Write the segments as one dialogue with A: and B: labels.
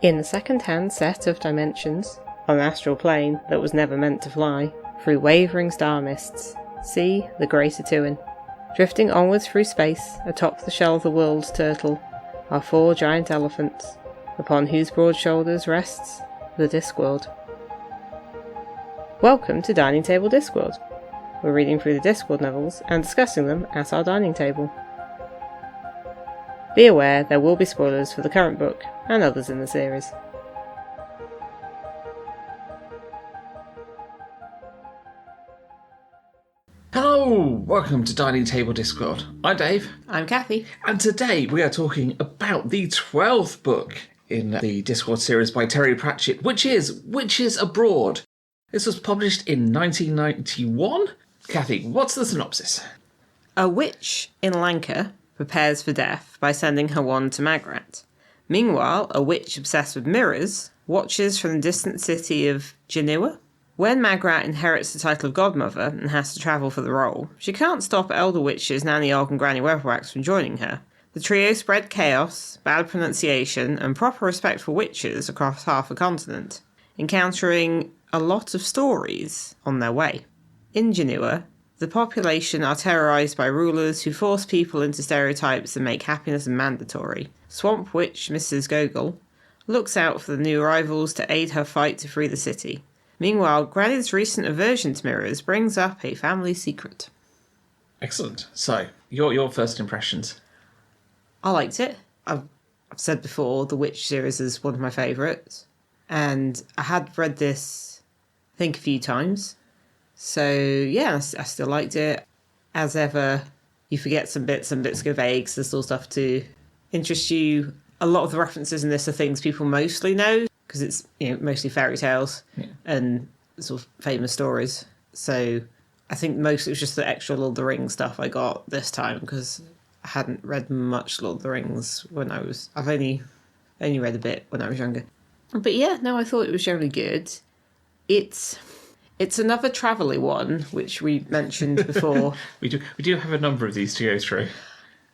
A: In a second-hand set of dimensions, on an astral plane that was never meant to fly, through wavering star mists, see the Great Atuin. Drifting onwards through space, atop the shell of the world's turtle, are 4 giant elephants, upon whose broad shoulders rests the Discworld. Welcome to Dining Table Discworld. We're reading through the Discworld novels and discussing them at our dining table. Be aware there will be spoilers for the current book and others in the series.
B: Hello! Welcome to Dining Table Discworld. I'm Dave.
A: I'm Kathy.
B: And today we are talking about the 12th book in the Discworld series by Terry Pratchett, which is Witches Abroad. This was published in 1991. Kathy, what's the synopsis?
A: A witch in Lanka prepares for death by sending her wand to Magrat. Meanwhile, a witch obsessed with mirrors watches from the distant city of Genua. When Magrat inherits the title of Godmother and has to travel for the role, she can't stop elder witches Nanny Og and Granny Weatherwax from joining her. The trio spread chaos, bad pronunciation, and proper respect for witches across half a continent, encountering a lot of stories on their way. In Genua, the population are terrorised by rulers who force people into stereotypes and make happiness mandatory. Swamp Witch Mrs. Gogol looks out for the new arrivals to aid her fight to free the city. Meanwhile, Granny's recent aversion to mirrors brings up a family secret.
B: Excellent. So, your first impressions?
A: I liked it. I've said before, the Witch series is one of my favourites. And I had read this, I think, a few times. So, yeah, I still liked it. As ever, you forget some bits go vague, so there's still stuff to interest you. A lot of the references in this are things people mostly know, because it's mostly fairy tales and sort of famous stories. So I think most it was just the extra Lord of the Rings stuff I got this time, because I hadn't read much Lord of the Rings I've only read a bit when I was younger. But yeah, no, I thought it was generally good. It's another travel-y one, which we mentioned before.
B: we do have a number of these to go through.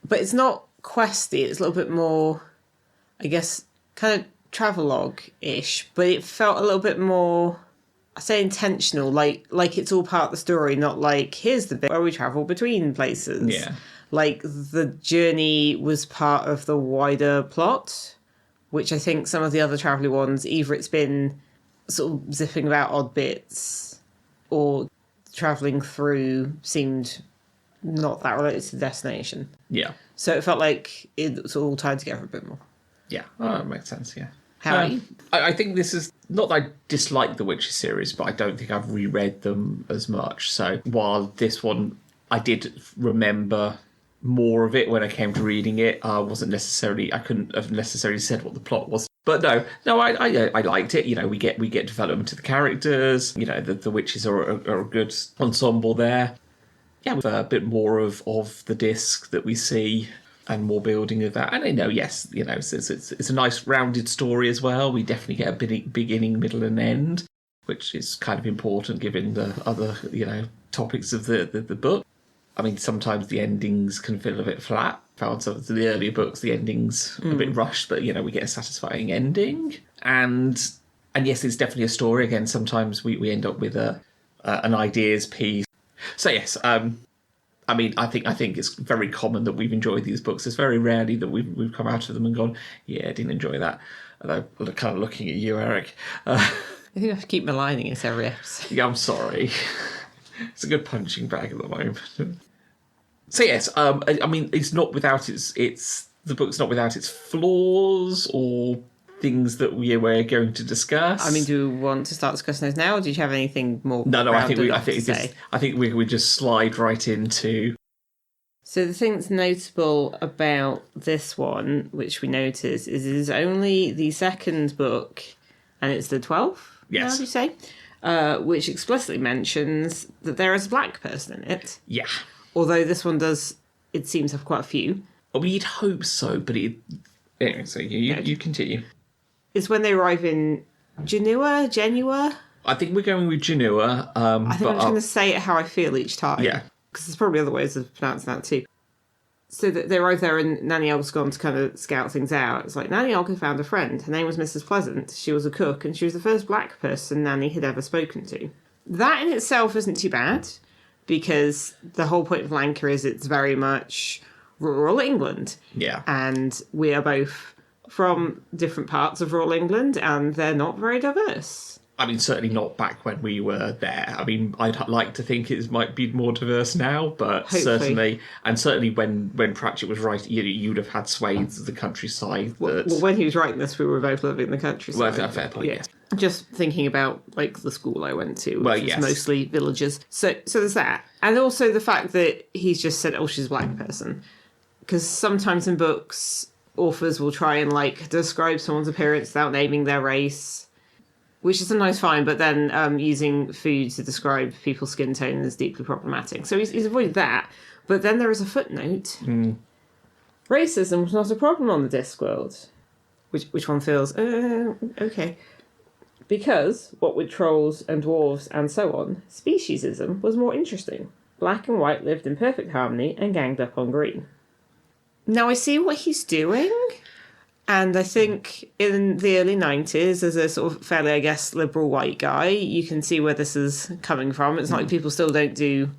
A: But it's not questy, it's a little bit more, I guess, kind of travelogue-ish, but it felt a little bit more, I say intentional, like it's all part of the story, not like, here's the bit where we travel between places.
B: Yeah.
A: Like, the journey was part of the wider plot, which I think some of the other travel ones, either it's been sort of zipping about odd bits, or travelling through seemed not that related to the destination.
B: Yeah.
A: So it felt like it's all tied together a bit more.
B: Yeah, that makes sense, yeah.
A: How are you?
B: I think this is, not that I dislike the Witcher series, but I don't think I've reread them as much. So while this one, I did remember more of it when I came to reading it. I couldn't have necessarily said what the plot was. But no, I liked it. We get development to the characters. The witches are a good ensemble there. Yeah, with a bit more of the disc that we see, and more building of that. And I know, yes, it's a nice rounded story as well. We definitely get a beginning, middle, and end, which is kind of important given the other topics of the book. I mean, sometimes the endings can feel a bit flat. Found some of the earlier books, the ending's a bit rushed, but we get a satisfying ending. And yes, it's definitely a story. Again, sometimes we end up with an ideas piece. So yes, I mean, I think it's very common that we've enjoyed these books. It's very rarely that we've come out of them and gone, yeah, I didn't enjoy that. Although, kind of looking at you, Eric.
A: I think I have to keep maligning it every episode.
B: Yeah, I'm sorry. It's a good punching bag at the moment. So yes, I mean, it's not without the book's not without its flaws or things that we're going to discuss.
A: I mean, do we want to start discussing those now, or do you have anything more?
B: No. I think we would just slide right into.
A: So the thing that's notable about this one, which we notice, is it is only the second book, and it's the 12th.
B: Yes,
A: how do you say? Which explicitly mentions that there is a black person in it.
B: Yeah.
A: Although this one does, it seems to have quite a few.
B: Well, you'd hope so, but anyway. So you continue. It's
A: when they arrive in Genua.
B: I think we're going with Genua.
A: I think I'm just going to say it how I feel each time.
B: Yeah.
A: Because there's probably other ways of pronouncing that too. So that they arrive there and Nanny Olga's gone to kind of scout things out. It's like, Nanny Olga found a friend. Her name was Mrs. Pleasant. She was a cook and she was the first black person Nanny had ever spoken to. That in itself isn't too bad because the whole point of Lanka is it's very much rural England.
B: Yeah.
A: And we are both from different parts of rural England and they're not very diverse.
B: I mean, certainly not back when we were there. I mean, I'd like to think it might be more diverse now, but
A: Hopefully.
B: certainly when Pratchett was writing, you'd have had swathes of the countryside.
A: Well, when he was writing this, we were both living in the countryside.
B: Well, fair point, yes.
A: Just thinking about, like, the school I went to, which
B: yes.
A: was mostly villagers. So there's that. And also the fact that he's just said, oh, she's a black person. Because sometimes in books, authors will try and, like, describe someone's appearance without naming their race, which is sometimes fine, but then using food to describe people's skin tone is deeply problematic. So he's avoided that. But then there is a footnote. Racism was not a problem on the Discworld. Which one feels, okay. Because, what with trolls and dwarves and so on, speciesism was more interesting. Black and white lived in perfect harmony and ganged up on green. Now I see what he's doing, and I think in the early 90s, as a sort of fairly, I guess, liberal white guy, you can see where this is coming from. It's not like people still don't do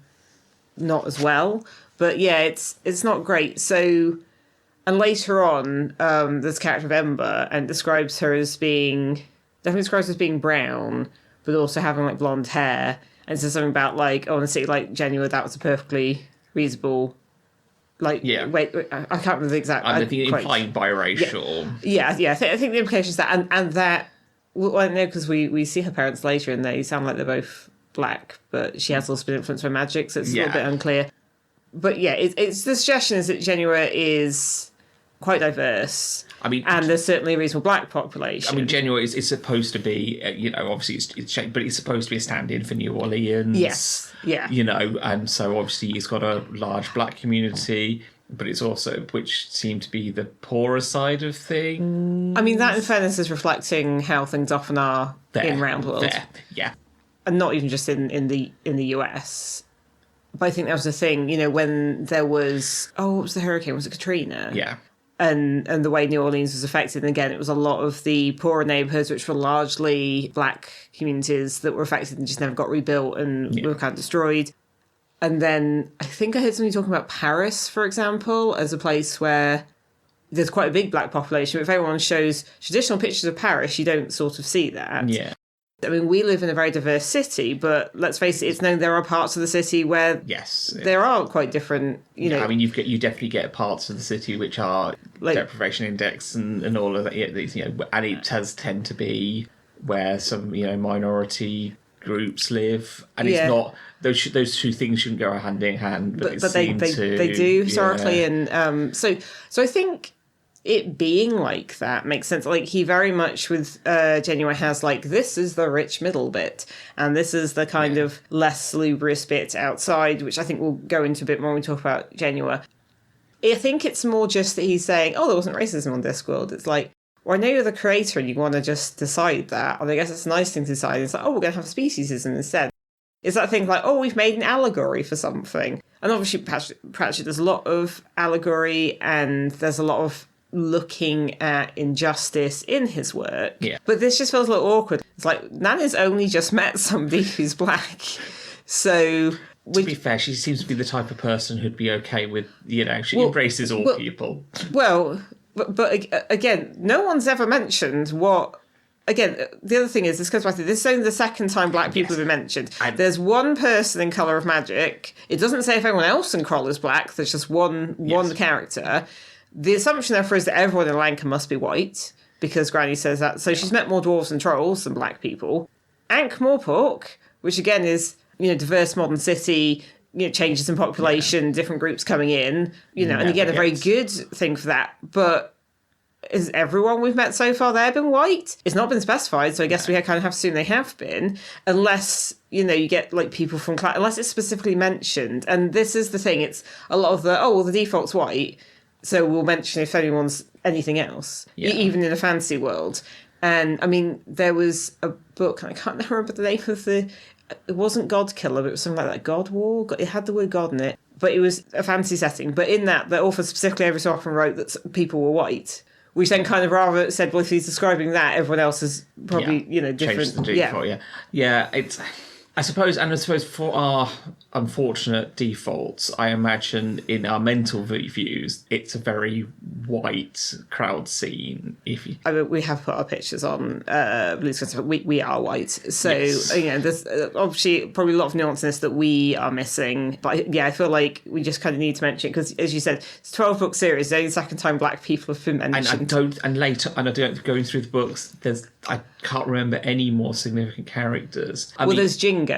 A: not as well, but yeah, it's not great. So, and later on, there's a character of Ember, and describes her as being, definitely describes her as being brown, but also having like blonde hair, and says something about like, oh, in a city like Genoa, that was a perfectly reasonable. Like,
B: yeah.
A: Wait, I can't remember the exact...
B: I think implying biracial.
A: Yeah. I think the implication is that, and that, well, I know because we see her parents later and they sound like they're both black, but she has also been influenced by magic, so it's a little bit unclear. But yeah, it's the suggestion is that Genoa is quite diverse. I mean, and there's certainly a reasonable black population.
B: I mean, Genoa is supposed to be, obviously it's but it's supposed to be a stand-in for New Orleans.
A: Yes, yeah.
B: And so obviously it's got a large black community, but it's also, which seemed to be the poorer side of things.
A: I mean, that in fairness is reflecting how things often are in Roundworld.
B: Yeah.
A: And not even just in the US. But I think that was the thing, when there was, what was the hurricane? Was it Katrina?
B: Yeah.
A: And the way New Orleans was affected. And again, it was a lot of the poorer neighbourhoods, which were largely black communities that were affected and just never got rebuilt and were kind of destroyed. And then I think I heard somebody talking about Paris, for example, as a place where there's quite a big black population. But if everyone shows traditional pictures of Paris, you don't sort of see that.
B: Yeah.
A: I mean, we live in a very diverse city, but let's face it, it's known there are parts of the city where there are quite different,
B: I mean, you definitely get parts of the city which are like deprivation index and all of that, and it does tend to be where some, minority groups live, and it's not, those two things shouldn't go hand in hand, but they
A: do historically, and so I think it being like that makes sense. Like, he very much with Genoa has like, this is the rich middle bit and this is the kind of less salubrious bit outside, which I think we'll go into a bit more when we talk about Genoa. I think it's more just that he's saying, there wasn't racism on Discworld. It's like, well, I know you're the creator and you want to just decide that, and I guess it's a nice thing to decide. It's like, we're going to have speciesism instead. It's that thing like, we've made an allegory for something. And obviously Pratchett, there's a lot of allegory and there's a lot of looking at injustice in his work.
B: Yeah.
A: But this just feels a little awkward. It's like, Nana's only just met somebody who's black. So...
B: To be fair, she seems to be the type of person who'd be okay with, she embraces all people.
A: Well, but again, no one's ever mentioned what... Again, the other thing is, this goes back to, this is only the second time black people have been mentioned. There's one person in Colour of Magic. It doesn't say if anyone else in Kroll is black. There's just one character. The assumption, therefore, is that everyone in Lanka must be white, because Granny says that. So she's met more dwarves and trolls than black people. Ankh-Morpork, which again is, diverse modern city, changes in population, different groups coming in, and again, a very good thing for that. But is everyone we've met so far there been white? It's not been specified, so I guess we kind of have to assume they have been, unless, you get like people from class, unless it's specifically mentioned. And this is the thing, it's a lot of the default's white, so we'll mention if anyone's anything else, even in a fantasy world. And I mean, there was a book, I can't remember the name of it wasn't God Killer, but it was something like that, God War. It had the word God in it. but it was a fantasy setting. But in that, the author specifically every so often wrote that people were white, which then kind of rather said, well, if he's describing that, everyone else is probably, different.
B: Changed the default, yeah. It's, I suppose for our unfortunate defaults, I imagine in our mental views, it's a very white crowd scene.
A: I mean, we have put our pictures on BlueSky, but we are white. So,
B: Yes.
A: There's obviously probably a lot of nuance in this that we are missing. But I feel like we just kind of need to mention it because, as you said, it's a 12-book series. It's only the second time black people have been mentioned.
B: Going through the books, I can't remember any more significant characters.
A: There's Jingo.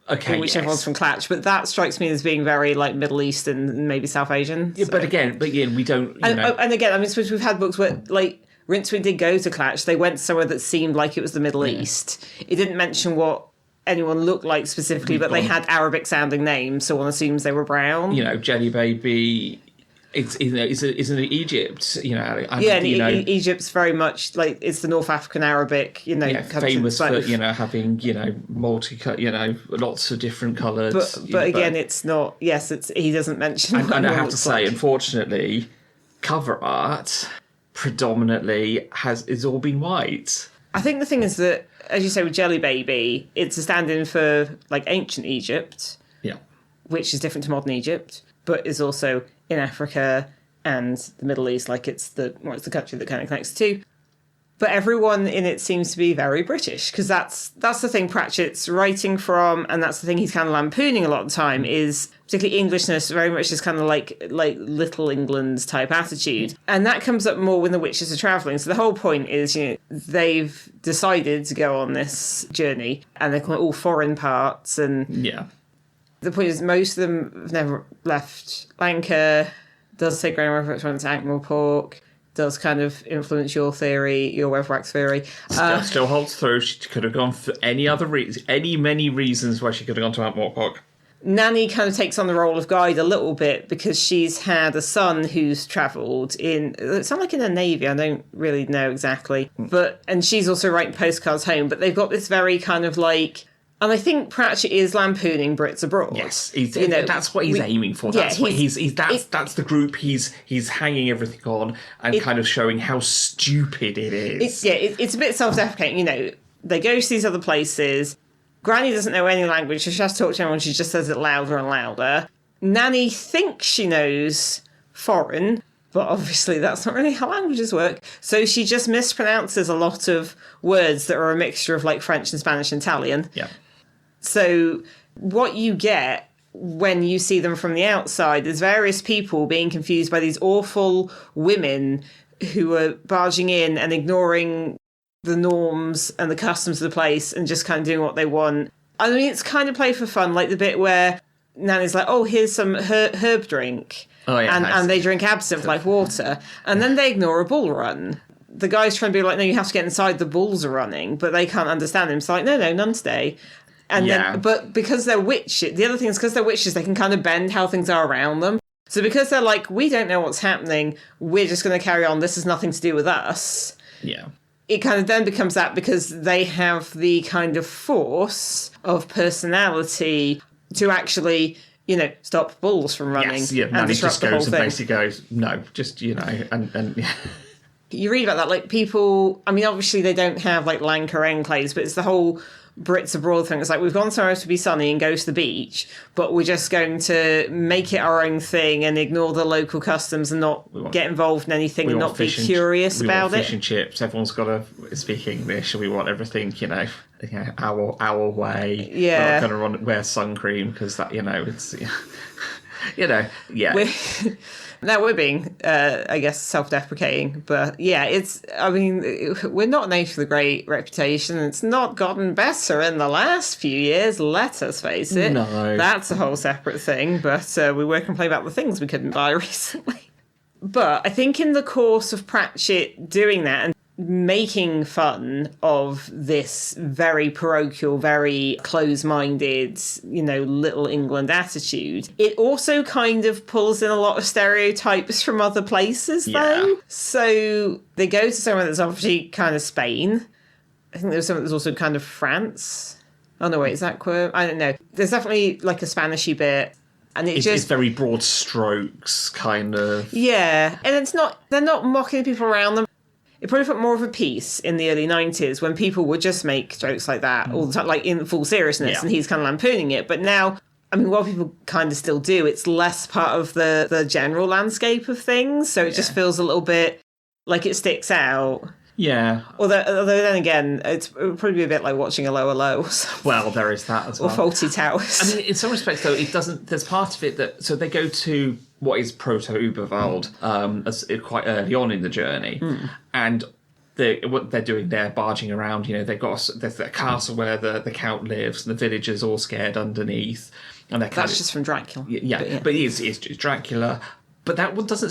B: Okay,
A: which everyone's from Clatch, but that strikes me as being very like Middle Eastern and maybe South Asian.
B: Yeah, but again, we don't.
A: And again, I mean, suppose we've had books where like Rincewind did go to Clatch. They went somewhere that seemed like it was the Middle East. It didn't mention what anyone looked like specifically, but they had Arabic sounding names, so one assumes they were brown.
B: Jelly Baby. It's in Egypt,
A: Egypt's very much like it's the North African Arabic,
B: famous for having lots of different colours.
A: But again, it's not. Yes, he doesn't mention.
B: And I have to say, unfortunately, cover art predominantly is all been white.
A: I think the thing is that, as you say, with Jelly Baby, it's a stand-in for like ancient Egypt, which is different to modern Egypt, but is also in Africa and the Middle East, like it's the country that kind of connects to. But everyone in it seems to be very British, because that's the thing Pratchett's writing from, and that's the thing he's kind of lampooning a lot of the time, is particularly Englishness, very much this kind of like Little England type attitude. And that comes up more when the witches are travelling. So the whole point is, they've decided to go on this journey, and they're kind of all foreign parts, and the point is, most of them have never left Lanka. Does say Granny Weatherwax went to Ankh-Morpork. Does kind of influence your theory, your Weatherwax theory.
B: Still holds through. She could have gone for any other many reasons why she could have gone to Ankh-Morpork.
A: Nanny kind of takes on the role of guide a little bit because she's had a son who's travelled in, it sounds like in the Navy, I don't really know exactly. And she's also writing postcards home, but they've got this very kind of like... And I think Pratchett is lampooning Brits abroad.
B: Yes, that's what he's aiming for. That's that's the group he's hanging everything on and kind of showing how stupid it is.
A: It's a bit self-deprecating. They go to these other places. Granny doesn't know any language, so she has to talk to anyone. She just says it louder and louder. Nanny thinks she knows foreign, but obviously that's not really how languages work. So she just mispronounces a lot of words that are a mixture of like French and Spanish and Italian.
B: Yeah.
A: So what you get when you see them from the outside is various people being confused by these awful women who are barging in and ignoring the norms and the customs of the place and just kind of doing what they want. I mean, it's kind of play for fun, like the bit where Nanny's like, oh, here's some herb drink.
B: Oh, yeah,
A: and they drink absinthe like water. And then they ignore a bull run. The guy's trying to be like, no, you have to get inside, the bulls are running. But they can't understand him. So like, no, none today. And then, but because they're witches, the other thing is because they're witches, they can kind of bend how things are around them. So because they're like, we don't know what's happening, we're just going to carry on, this has nothing to do with us.
B: Yeah.
A: It kind of then becomes that because they have the kind of force of personality to actually, stop bulls from running.
B: Yes, yeah,
A: and disrupt
B: just
A: the whole
B: goes and
A: thing.
B: basically goes, no, just, and yeah.
A: You read about that, like people, I mean, obviously they don't have like Lanka enclaves, but it's the whole Brits abroad thing. It's like, we've gone somewhere to be sunny and go to the beach, but we're just going to make it our own thing and ignore the local customs and not get involved in anything and not be curious about it.
B: Fish and chips. Everyone's got to speak English, and we want everything, our way.
A: Yeah.
B: We're not going to wear sun cream because that, it's, yeah.
A: Now we're being, I guess, self-deprecating, but yeah, we're not a nation with a great reputation. It's not gotten better in the last few years, let us face it.
B: No.
A: That's a whole separate thing, but we were complaining about the things we couldn't buy recently. But I think in the course of Pratchett doing that and making fun of this very parochial, very close-minded, Little England attitude, it also kind of pulls in a lot of stereotypes from other places, though. So they go to somewhere that's obviously kind of Spain. I think there's something that's also kind of France. Oh, no, wait, is that queer? I don't know. There's definitely like a Spanishy bit. And
B: it's very broad strokes, kind of.
A: Yeah, and they're not mocking the people around them. It probably put more of a piece in the early 90s when people would just make jokes like that all the time, like in full seriousness, and he's kind of lampooning it. But now, I mean, while people kind of still do, it's less part of the general landscape of things, so it just feels a little bit like it sticks out.
B: Yeah.
A: Although then again, it would probably be a bit like watching a Lower Low.
B: Well, there is that as well.
A: Or Faulty Towers.
B: I mean, in some respects, though, it doesn't... There's part of it that... So they go to what is Proto-Uberwald quite early on in the journey. And what they're doing, they're barging around. You know, there's a castle where the Count lives, and the villagers all scared underneath. And
A: That's just from Dracula.
B: But it's Dracula. But that one doesn't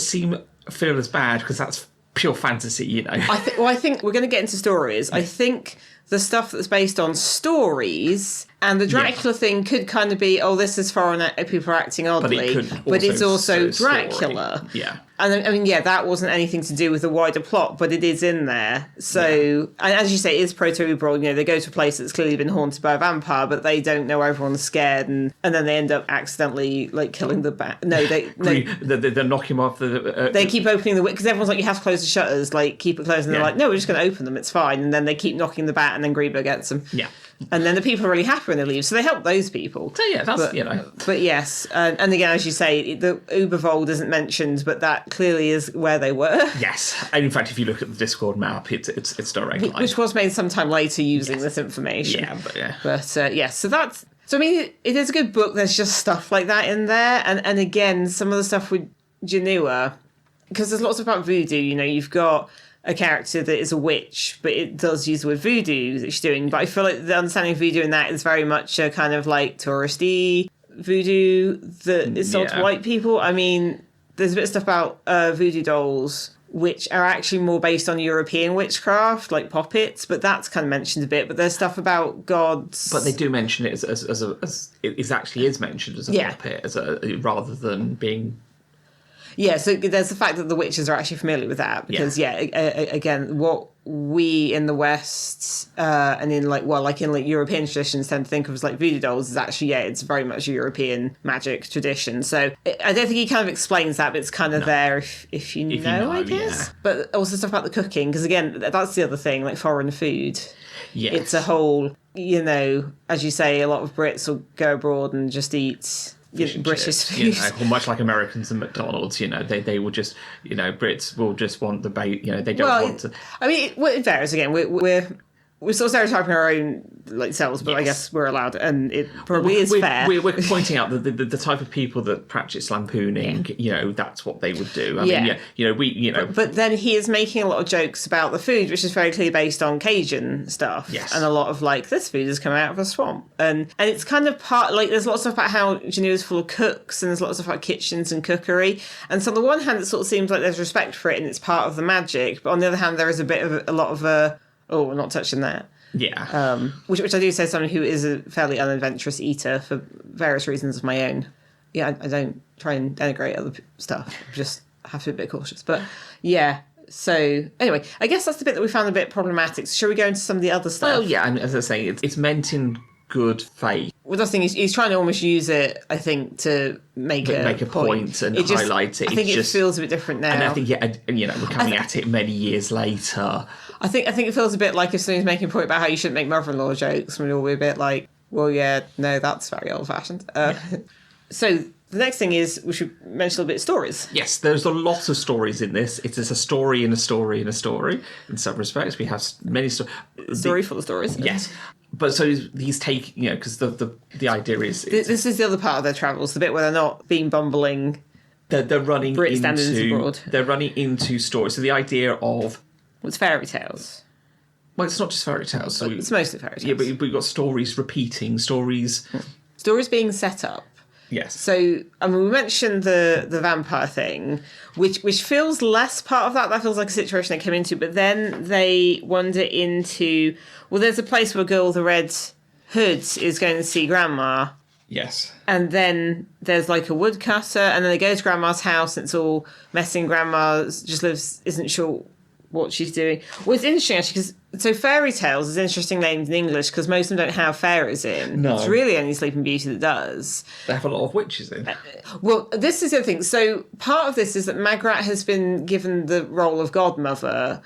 B: feel as bad, because that's pure fantasy, you know.
A: I think we're going to get into stories. I think the stuff that's based on stories and the Dracula thing could kind of be, this is foreign people are acting oddly, but it's also Dracula.
B: Yeah.
A: And I mean, that wasn't anything to do with the wider plot, but it is in there. So, and as you say, it is Proto-Uberwald. You know, they go to a place that's clearly been haunted by a vampire, but they don't know everyone's scared, and then they end up accidentally killing the bat.
B: They knock him off.
A: They keep opening the because everyone's like, you have to close the shutters, keep it closed, and they're like, no, we're just going to open them. It's fine. And then they keep knocking the bat, and then Grieber gets them.
B: Yeah.
A: And then the people are really happy when they leave, so they help those people.
B: So that's,
A: But yes, and again, as you say, the Uberwald isn't mentioned, but that clearly is where they were.
B: Yes, and in fact, if you look at the Discworld map, it's direct line.
A: Which was made sometime later using this information. But so that's... So I mean, it is a good book. There's just stuff like that in there, and again, some of the stuff with Genua, because there's lots about voodoo. You know, you've got a character that is a witch, but it does use the word voodoo that she's doing. But I feel like the understanding of voodoo in that is very much a kind of touristy voodoo that is sold to white people. I mean, there's a bit of stuff about voodoo dolls, which are actually more based on European witchcraft, like poppets, but that's kind of mentioned a bit. But there's stuff about gods.
B: But they do mention it as it actually is mentioned as a puppet, rather than being...
A: Yeah, so there's the fact that the witches are actually familiar with that because, again, what we in the West and in European traditions tend to think of as voodoo dolls is actually, it's very much a European magic tradition. So I don't think he kind of explains that, but it's kind of there if you know, I guess. Yeah. But also stuff about the cooking, because again, that's the other thing, foreign food.
B: Yes.
A: It's a whole, as you say, a lot of Brits will go abroad and just eat... British food.
B: Much like Americans and McDonald's, they will just, Brits will just want the bait, they don't want to. I mean,
A: it varies again. We're sort of stereotyping our own selves, but I guess we're allowed, and it probably is fair.
B: We're pointing out that the type of people that practice lampooning, that's what they would do. I mean,
A: But then he is making a lot of jokes about the food, which is very clearly based on Cajun stuff.
B: Yes.
A: And a lot of this food is coming out of a swamp, and it's kind of there's lots of stuff about how Geneva is full of cooks, and there's lots of stuff about kitchens and cookery. And so on the one hand, it sort of seems like there's respect for it, and it's part of the magic. But on the other hand, there is a lot of we're not touching that.
B: Yeah.
A: Which I do say someone who is a fairly unadventurous eater for various reasons of my own. Yeah, I don't try and denigrate other stuff. I just have to be a bit cautious. But yeah, so anyway, I guess that's the bit that we found a bit problematic. So shall we go into some of the other stuff?
B: Well, yeah, and as I say, it's meant in good faith.
A: Well, that's the thing, he's trying to almost use it, I think, to make a point
B: and highlight it.
A: I think it feels a bit different now.
B: And I think, we're coming at it many years later.
A: I think it feels a bit like if somebody's making a point about how you shouldn't make mother-in-law jokes, we'd all be a bit like, well, yeah, no, that's very old-fashioned. So the next thing is we should mention a little bit of stories.
B: Yes, there's a lot of stories in this. It is a story in a story in a story. In some respects, we have many stories.
A: Story full of stories.
B: Yes. But so he's taking, because the idea is...
A: This is the other part of their travels, the bit where they're not being bumbling...
B: They're running
A: Brit standards abroad.
B: They're running into stories. So the idea of...
A: It's fairy tales.
B: Well, it's not just fairy tales. So
A: it's mostly fairy tales.
B: Yeah, but we've got stories repeating, stories...
A: Stories being set up.
B: Yes.
A: So, I mean, we mentioned the vampire thing, which feels less part of that. That feels like a situation they came into. But then they wander into... Well, there's a place where a girl with a red hood is going to see Grandma.
B: Yes.
A: And then there's a woodcutter, and then they go to Grandma's house, and it's all messy, and Grandma just isn't sure what she's doing. Well, it's interesting actually because fairy tales is interesting named in English because most of them don't have fairies in.
B: No.
A: It's really only Sleeping Beauty that does.
B: They have a lot of witches in.
A: Well, this is the other thing. So part of this is that Magrat has been given the role of godmother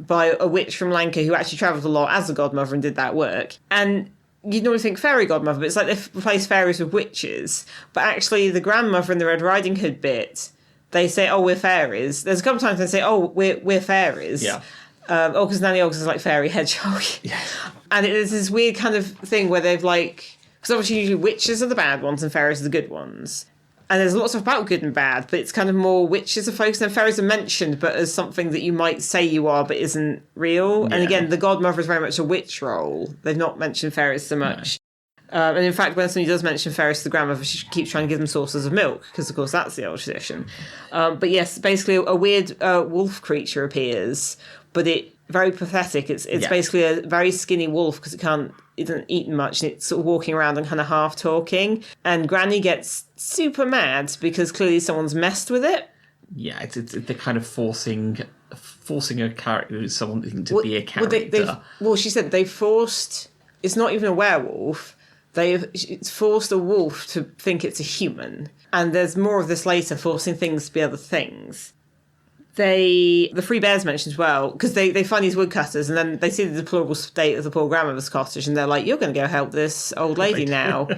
A: by a witch from Lanka who actually travelled a lot as a godmother and did that work. And you'd normally think fairy godmother, but it's like they've replaced fairies with witches. But actually the grandmother in the Red Riding Hood bit, they say, oh, we're fairies. There's a couple of times they say, oh, we're fairies.
B: Yeah.
A: Because Nanny Oggs is like fairy hedgehog.
B: Yeah.
A: And it is this weird kind of thing where they've like... Because obviously usually witches are the bad ones and fairies are the good ones. And there's lots of about good and bad, but it's kind of more witches are focused and fairies are mentioned, but as something that you might say you are, but isn't real. Yeah. And again, the godmother is very much a witch role. They've not mentioned fairies so much. No. And in fact, when somebody does mention fairies to the grandmother, she keeps trying to give them sources of milk, because of course that's the old tradition. But yes, basically a weird wolf creature appears, but it very pathetic. It's basically a very skinny wolf because it doesn't eat much, and it's sort of walking around and kind of half talking. And Granny gets super mad because clearly someone's messed with it.
C: Yeah, they're kind of forcing a character, someone to be a character.
A: She said they forced. It's not even a werewolf. It's forced a wolf to think it's a human. And there's more of this later, forcing things to be other things. The Three Bears mentioned as well, because they find these woodcutters and then they see the deplorable state of the poor grandmother's cottage and they're like, you're going to go help this old lady now.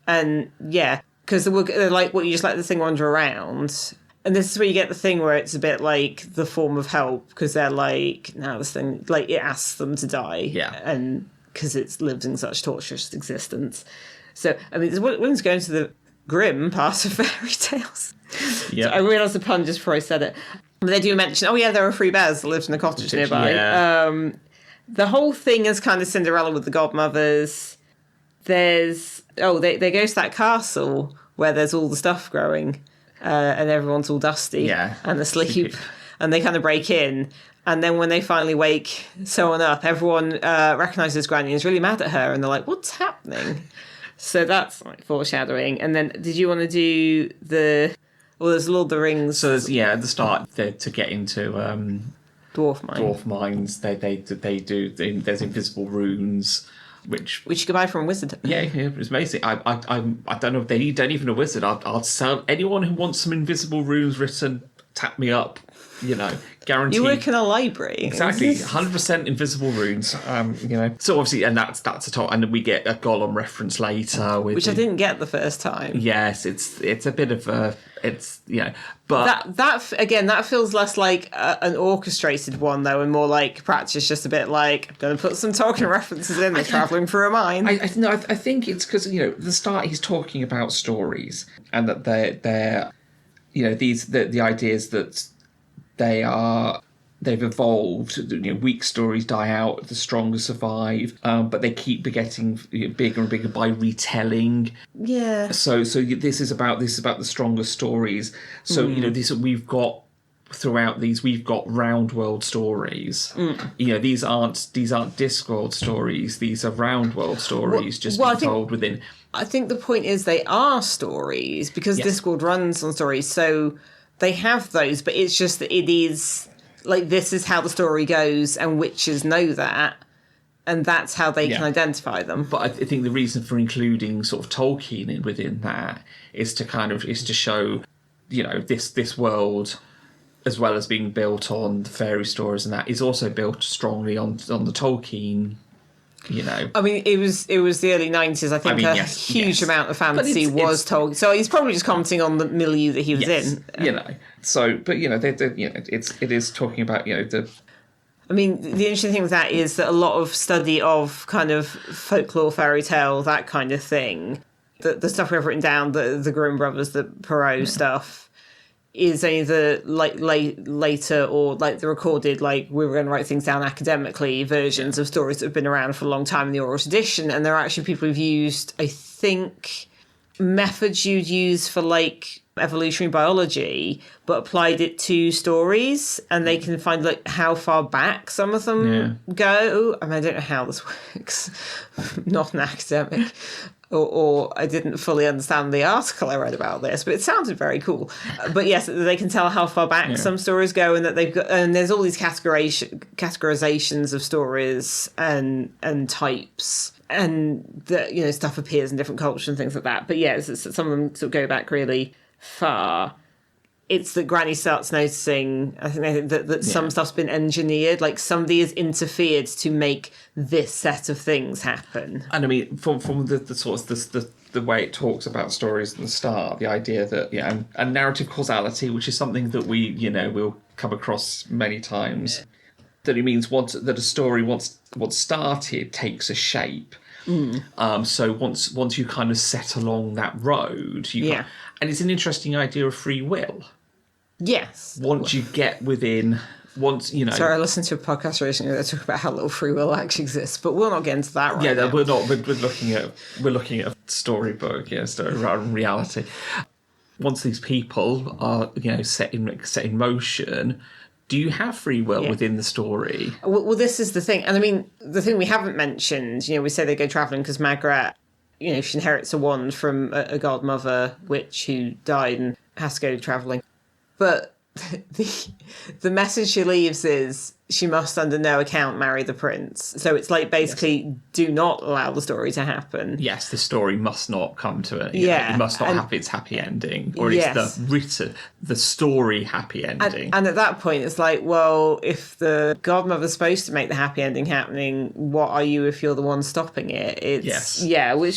A: And yeah, because they're like, well, you just let the thing wander around. And this is where you get the thing where it's a bit like the form of help, because they're like, no, this thing, like, it asks them to die.
C: Yeah.
A: And because it lives in such torturous existence. So, I mean, women's going to the grim part of fairy tales.
C: Yeah.
A: So I realised the pun just before I said it. But they do mention, there are 3 bears that lived in a cottage nearby.
C: Yeah.
A: The whole thing is kind of Cinderella with the godmothers. They go to that castle where there's all the stuff growing and everyone's all dusty and asleep. And they kind of break in. And then when they finally wake someone up, everyone recognises Granny and is really mad at her. And they're like, what's happening? So that's like foreshadowing. And then did you want to do there's Lord of the Rings.
C: So there's, at the start, to get into
A: Dwarf
C: Mines, there's invisible runes, which
A: you can buy from a wizard.
C: Yeah, it's amazing. I don't know if they don't even a wizard. I'll sell anyone who wants some invisible runes written. Tap me up. Guaranteed.
A: You work in a library.
C: Exactly, 100% invisible runes. So obviously, and that's a top. And we get a Gollum reference later,
A: which I didn't get the first time.
C: Yes, it's a bit of a but
A: that feels less like an orchestrated one though, and more like practice. Just a bit like I'm going to put some Tolkien references in. They're traveling through a mine.
C: I think it's because the start he's talking about stories and that they're the ideas that they've evolved. Weak stories die out, the stronger survive, but they keep getting bigger and bigger by retelling.
A: Yeah.
C: So this is about the stronger stories. So we've got throughout these, we've got round world stories. These aren't Discworld stories. These are round world stories told within.
A: I think the point is they are stories because Discworld runs on stories. So they have those, but it's just that it is like this is how the story goes, and witches know that, and that's how they can identify them.
C: But I think the reason for including sort of Tolkien within that is to show, this world, as well as being built on the fairy stories and that, is also built strongly on the Tolkien.
A: I mean, it was the early 90s. I think huge amount of fantasy was told. So he's probably just commenting on the milieu that he was in.
C: So, but it is talking about the.
A: I mean, the interesting thing with that is that a lot of study of kind of folklore, fairy tale, that kind of thing, the stuff we've written down, the Grimm brothers, the Perrault stuff, is only the later or like the recorded, like we were going to write things down academically versions of stories that have been around for a long time in the oral tradition. And there are actually people who've used, I think, methods you'd use for like evolutionary biology, but applied it to stories, and they can find like how far back some of them go. I mean, I don't know how this works. I'm not an academic. or I didn't fully understand the article I read about this, but it sounded very cool. But yes, they can tell how far back some stories go, and that they've got, and there's all these categorizations of stories and types, and that, you know, stuff appears in different cultures and things like that. But yeah, some of them sort of go back really far. It's that Granny starts noticing, I think that some stuff's been engineered, like somebody has interfered to make this set of things happen.
C: And I mean, from the sort of the way it talks about stories at the start, the idea that, and narrative causality, which is something that we, we'll come across many times, that it means that a story once started takes a shape. So once you kind of set along that road, and it's an interesting idea of free will.
A: Yes.
C: Once you get within,
A: Sorry, I listened to a podcast recently that talk about how little free will actually exists, but we'll not get into that right now.
C: We're not. We're looking at a storybook, story rather than reality. Once these people are, set in motion, do you have free will within the story?
A: Well, this is the thing, and I mean, the thing we haven't mentioned. We say they go travelling because Magrat, she inherits a wand from a godmother witch who died and has to go travelling. But the message she leaves is she must under no account marry the prince. So it's like basically do not allow the story to happen.
C: Yes, the story must not come to it. It must not have its happy ending. Or it's the story happy ending.
A: And at that point it's like, well, if the godmother's supposed to make the happy ending happening, what are you if you're the one stopping it?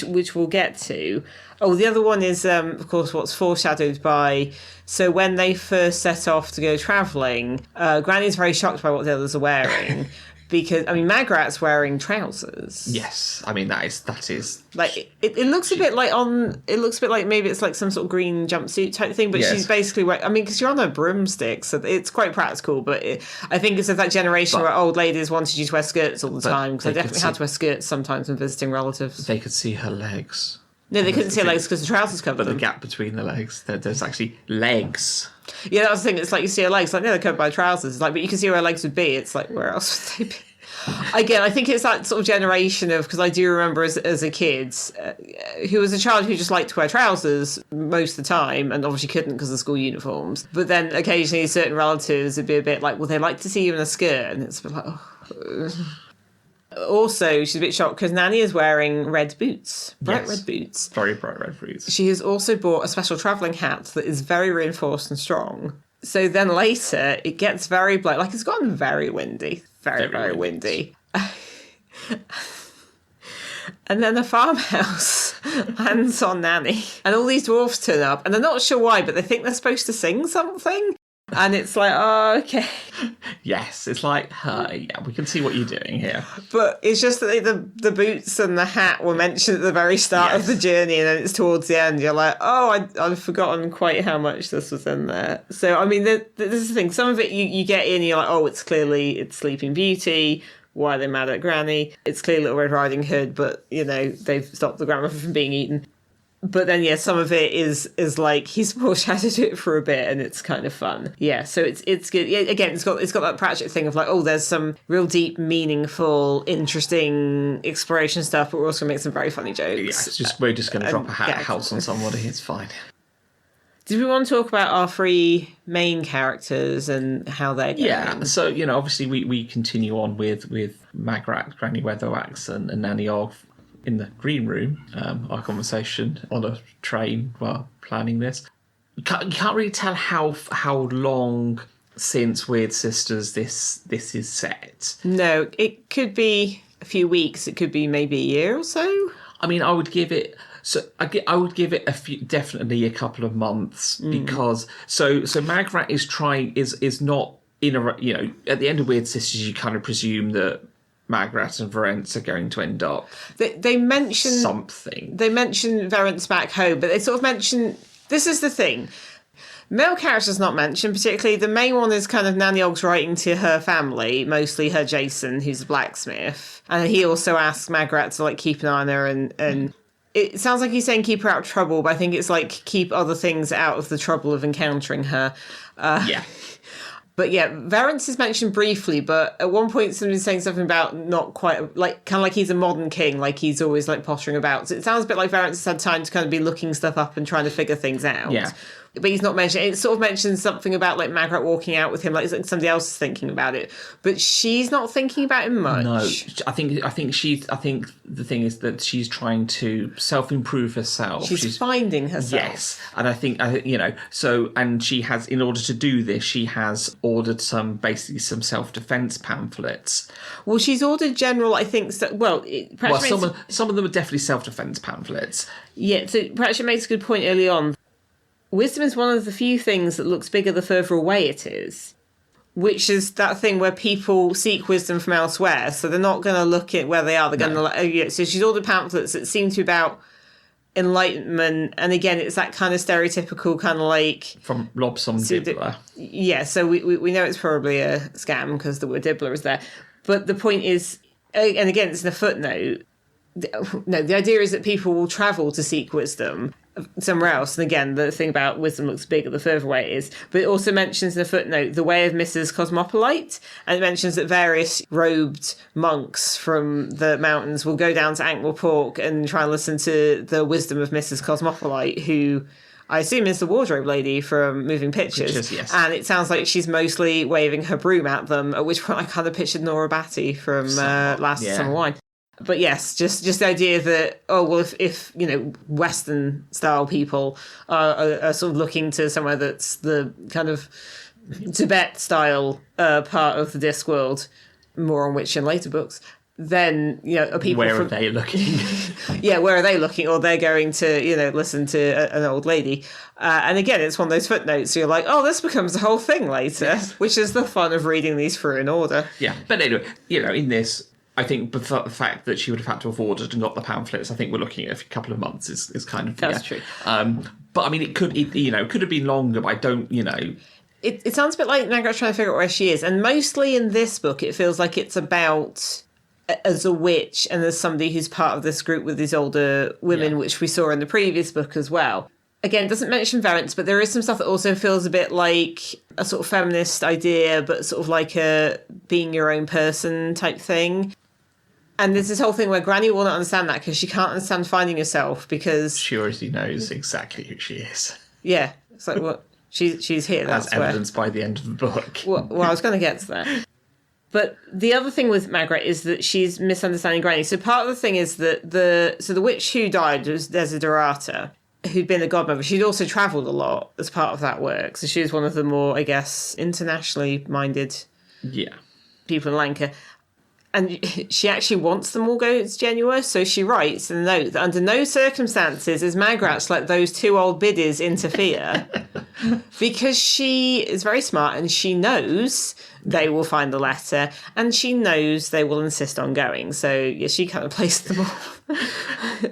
A: Which we'll get to. Oh, the other one is, of course, what's foreshadowed by... So when they first set off to go travelling, Granny's very shocked by what the others are wearing. Because, I mean, Magrat's wearing trousers.
C: Yes. I mean, that is...
A: Like, it looks a bit like It looks a bit like maybe it's like some sort of green jumpsuit type thing, but she's basically wearing... I mean, because you're on a broomstick, so it's quite practical, but I think it's of that generation where old ladies wanted you to wear skirts all the time, because I definitely had to wear skirts sometimes when visiting relatives.
C: They could see her legs.
A: No, they couldn't see her legs because the trousers covered them.
C: But the gap between the legs, there's actually legs.
A: Yeah, that was the thing. It's like you see her legs. Like, no, they're covered by trousers. It's like, but you can see where her legs would be. It's like, where else would they be? Again, I think it's that sort of generation of, because I do remember as a kid, who was a child who just liked to wear trousers most of the time, and obviously couldn't because of school uniforms. But then occasionally certain relatives would be a bit like, well, they like to see you in a skirt. And it's a bit like, oh... Also, she's a bit shocked because Nanny is wearing red boots, bright red boots.
C: Very bright red boots.
A: She has also bought a special travelling hat that is very reinforced and strong. So then later, it gets very black. Like, it's gotten very windy. Very windy. And then the farmhouse lands on Nanny. And all these dwarfs turn up. And they're not sure why, but they think they're supposed to sing something. And it's like, oh, okay.
C: Yes, it's like, we can see what you're doing here.
A: But it's just that the boots and the hat were mentioned at the very start of the journey, and then it's towards the end. You're like, oh, I've forgotten quite how much this was in there. So, I mean, this is the thing. Some of it you get in, you're like, oh, it's Sleeping Beauty. Why are they mad at Granny? It's clearly Little Red Riding Hood, but, they've stopped the grandmother from being eaten. But then, some of it is like he's foreshadowed it for a bit, and it's kind of fun. Yeah, so it's good. Yeah, again, it's got that Pratchett thing of like, oh, there's some real deep, meaningful, interesting exploration stuff, but we're also gonna make some very funny jokes.
C: Yeah, we're just going to drop a house on somebody. It's fine.
A: Did we want to talk about our three main characters and how they're going?
C: Yeah, so obviously we continue on with Magrat, Granny Weatherwax, and Nanny Og. In the green room, our conversation on a train while planning this. You can't really tell how long since Weird Sisters this is set.
A: No, it could be a few weeks. It could be maybe a year or so.
C: I mean, I would give it. So I would give it definitely a couple of months because so Magrat is not in a at the end of Weird Sisters you kind of presume that Magrat and Verence are going to end up.
A: They mention
C: something.
A: They mention Verence back home, but they sort of mention. This is the thing. Male characters not mentioned, particularly the main one is kind of Nanny Og's writing to her family, mostly her Jason, who's a blacksmith, and he also asks Magrat to like keep an eye on her, and it sounds like he's saying keep her out of trouble, but I think it's like keep other things out of the trouble of encountering her.
C: Yeah.
A: But yeah, Verence is mentioned briefly, but at one point somebody's saying something about not quite, like, kind of like he's a modern king, like he's always, like, pottering about. So it sounds a bit like Verence has had time to kind of be looking stuff up and trying to figure things out.
B: Yeah.
A: But he's not mentioned. It sort of mentions something about, like, Magrat walking out with him, like somebody else is thinking about it. But she's not thinking about him much.
B: No, I think the thing is that she's trying to self-improve herself.
A: She's finding herself.
B: Yes, and I think and she has, in order to do this, she has ordered some self-defense pamphlets.
A: Well, she's ordered general, I think. So,
B: some of them are definitely self-defense pamphlets.
A: Yeah, so perhaps it makes a good point early on. Wisdom is one of the few things that looks bigger the further away it is, which is that thing where people seek wisdom from elsewhere, so they're not going to look at where they are. They're going to. So she's ordered pamphlets that seem to be about enlightenment, and again, it's that kind of stereotypical kind of like
B: from Lobsam Dibbler.
A: Yeah, so we know it's probably a scam because the word Dibbler is there, but the point is, and again, it's in a footnote. No, the idea is that people will travel to seek wisdom somewhere else. And again, the thing about wisdom looks bigger the further away it is. But it also mentions in a footnote the way of Mrs. Cosmopolite, and it mentions that various robed monks from the mountains will go down to Ankh-Morpork and try and listen to the wisdom of Mrs. Cosmopolite, who I assume is the wardrobe lady from Moving Pictures.
B: Yes.
A: And it sounds like she's mostly waving her broom at them, at which point I kind of pictured Nora Batty from Last Summer Wine. But yes, just the idea that, if Western style people are sort of looking to somewhere that's the kind of Tibet style part of the Discworld, more on which in later books, then are people
B: where are they looking?
A: Yeah, where are they looking? Or they're going to listen to an old lady. And again, it's one of those footnotes. So you're like, this becomes a whole thing later, yes. Which is the fun of reading these through in order.
B: Yeah, but anyway, in this, I think the fact that she would have had to have ordered and got the pamphlets, I think we're looking at a couple of months is kind of...
A: That's true.
B: But I mean, it could have been longer, but I don't,
A: It sounds a bit like Magrat's trying to figure out where she is. And mostly in this book, it feels like it's about as a witch and as somebody who's part of this group with these older women, which we saw in the previous book as well. Again, it doesn't mention Verence, but there is some stuff that also feels a bit like a sort of feminist idea, but sort of like a being your own person type thing. And there's this whole thing where Granny will not understand that because she can't understand finding herself because...
B: She already knows exactly who she is.
A: Yeah. It's like, what? She's here.
B: That's evidenced by the end of the book.
A: Well, I was going to get to that. But the other thing with Magrat is that she's misunderstanding Granny. So part of the thing is that the witch who died was Desiderata, who'd been a godmother. She'd also travelled a lot as part of that work. So she was one of the more, I guess, internationally minded people in Lanka. And she actually wants them all go to Genoa, so she writes in a note that under no circumstances is Magrat to let those two old biddies interfere because she is very smart and she knows they will find the letter and she knows they will insist on going. So yeah, she kind of placed them all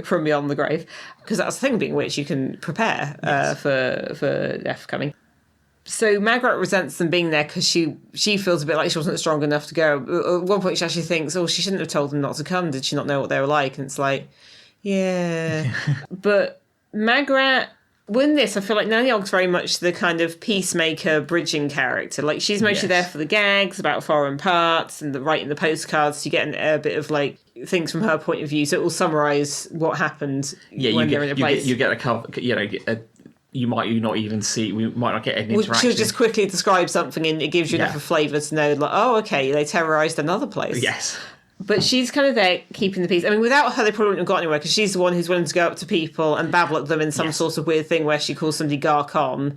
A: from beyond the grave because that's the thing being witch, you can prepare for death coming. So Magrat resents them being there because she feels a bit like she wasn't strong enough to go. At one point she actually thinks, she shouldn't have told them not to come. Did she not know what they were like? And it's like, yeah. But Magrat, in this, I feel like Nanny Ogg's very much the kind of peacemaker, bridging character. Like, she's mostly there for the gags about foreign parts and writing the postcards. You get a bit of, like, things from her point of view. So it will summarise what happened when they're in a place.
B: You get a cover, you might not even see, we might not get any interaction.
A: She'll just quickly describe something and it gives you enough of flavour to know, like, okay, they terrorised another place.
B: Yes.
A: But she's kind of there keeping the peace. I mean, without her, they probably wouldn't have got anywhere because she's the one who's willing to go up to people and babble at them in some sort of weird thing where she calls somebody Garcon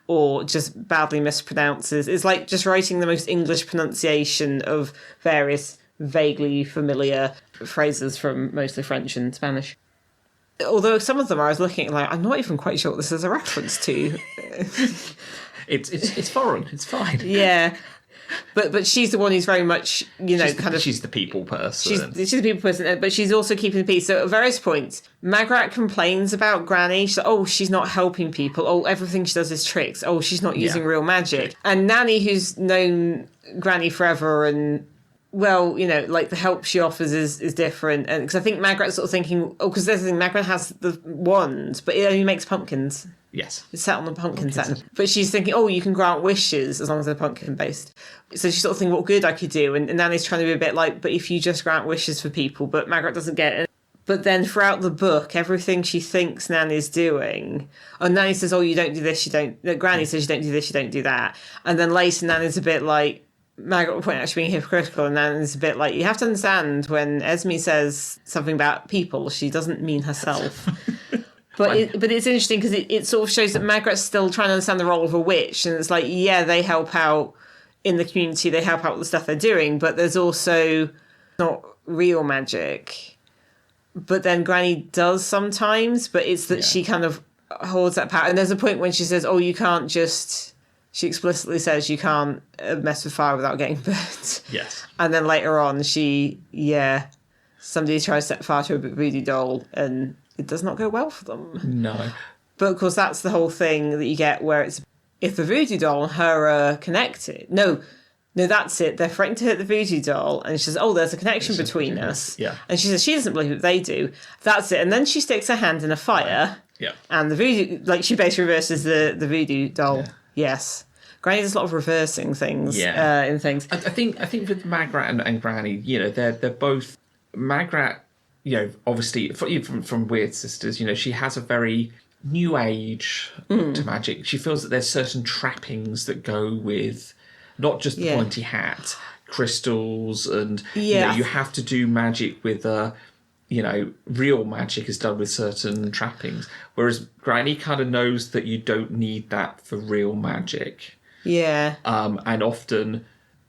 A: or just badly mispronounces. It's like just writing the most English pronunciation of various vaguely familiar phrases from mostly French and Spanish. Although some of them I was looking at, like, I'm not even quite sure what this is a reference to.
B: It's foreign. It's fine.
A: Yeah. But she's the one who's very much,
B: she's the people person.
A: She's the people person, but she's also keeping the peace. So at various points, Magrat complains about Granny. She's like, she's not helping people. Everything she does is tricks. She's not using real magic. And Nanny, who's known Granny forever and... Well, like the help she offers is different. And because I think Magrat's sort of thinking, because there's the thing, Magrat has the wand, but it only makes pumpkins.
B: Yes.
A: It's set on the pumpkin setting. But she's thinking, oh, you can grant wishes as long as they're pumpkin-based. So she's sort of thinking what good I could do. And Nanny's trying to be a bit like, but if you just grant wishes for people, but Margaret doesn't get it. But then throughout the book, everything she thinks Nanny's doing, and Nanny says, oh, you don't do this, you don't... Granny says, you don't do this, you don't do that. And then later, Nanny's a bit like... Margaret will point out she's being hypocritical, and Nanny's a bit like, you have to understand, when Esme says something about people, she doesn't mean herself. But it's interesting because it sort of shows that Margaret's still trying to understand the role of a witch. And it's like, yeah, they help out in the community. They help out with the stuff they're doing. But there's also not real magic. But then Granny does sometimes. But it's that she kind of holds that power. And there's a point when she says, oh, you can't just... She explicitly says you can't mess with fire without getting burnt.
B: Yes.
A: And then later on, somebody tries to set fire to a voodoo doll and... It does not go well for them.
B: No.
A: But of course, that's the whole thing that you get where it's if the voodoo doll and her are connected. No, that's it. They're frightened to hit the voodoo doll, and she says, "Oh, there's a connection between us."
B: Yeah.
A: And she says she doesn't believe it. They do. That's it. And then she sticks her hand in a fire.
B: Yeah.
A: And the voodoo, like she basically reverses the voodoo doll. Yeah. Yes. Granny does a lot of reversing things.
B: Yeah.
A: In things.
B: I think with Margaret and Granny, they're both Margaret. Obviously, even from Weird Sisters, she has a very new age to magic. She feels that there's certain trappings that go with not just the pointy hat, crystals, and you have to do magic with real magic is done with certain trappings. Whereas Granny kind of knows that you don't need that for real magic.
A: Yeah.
B: And often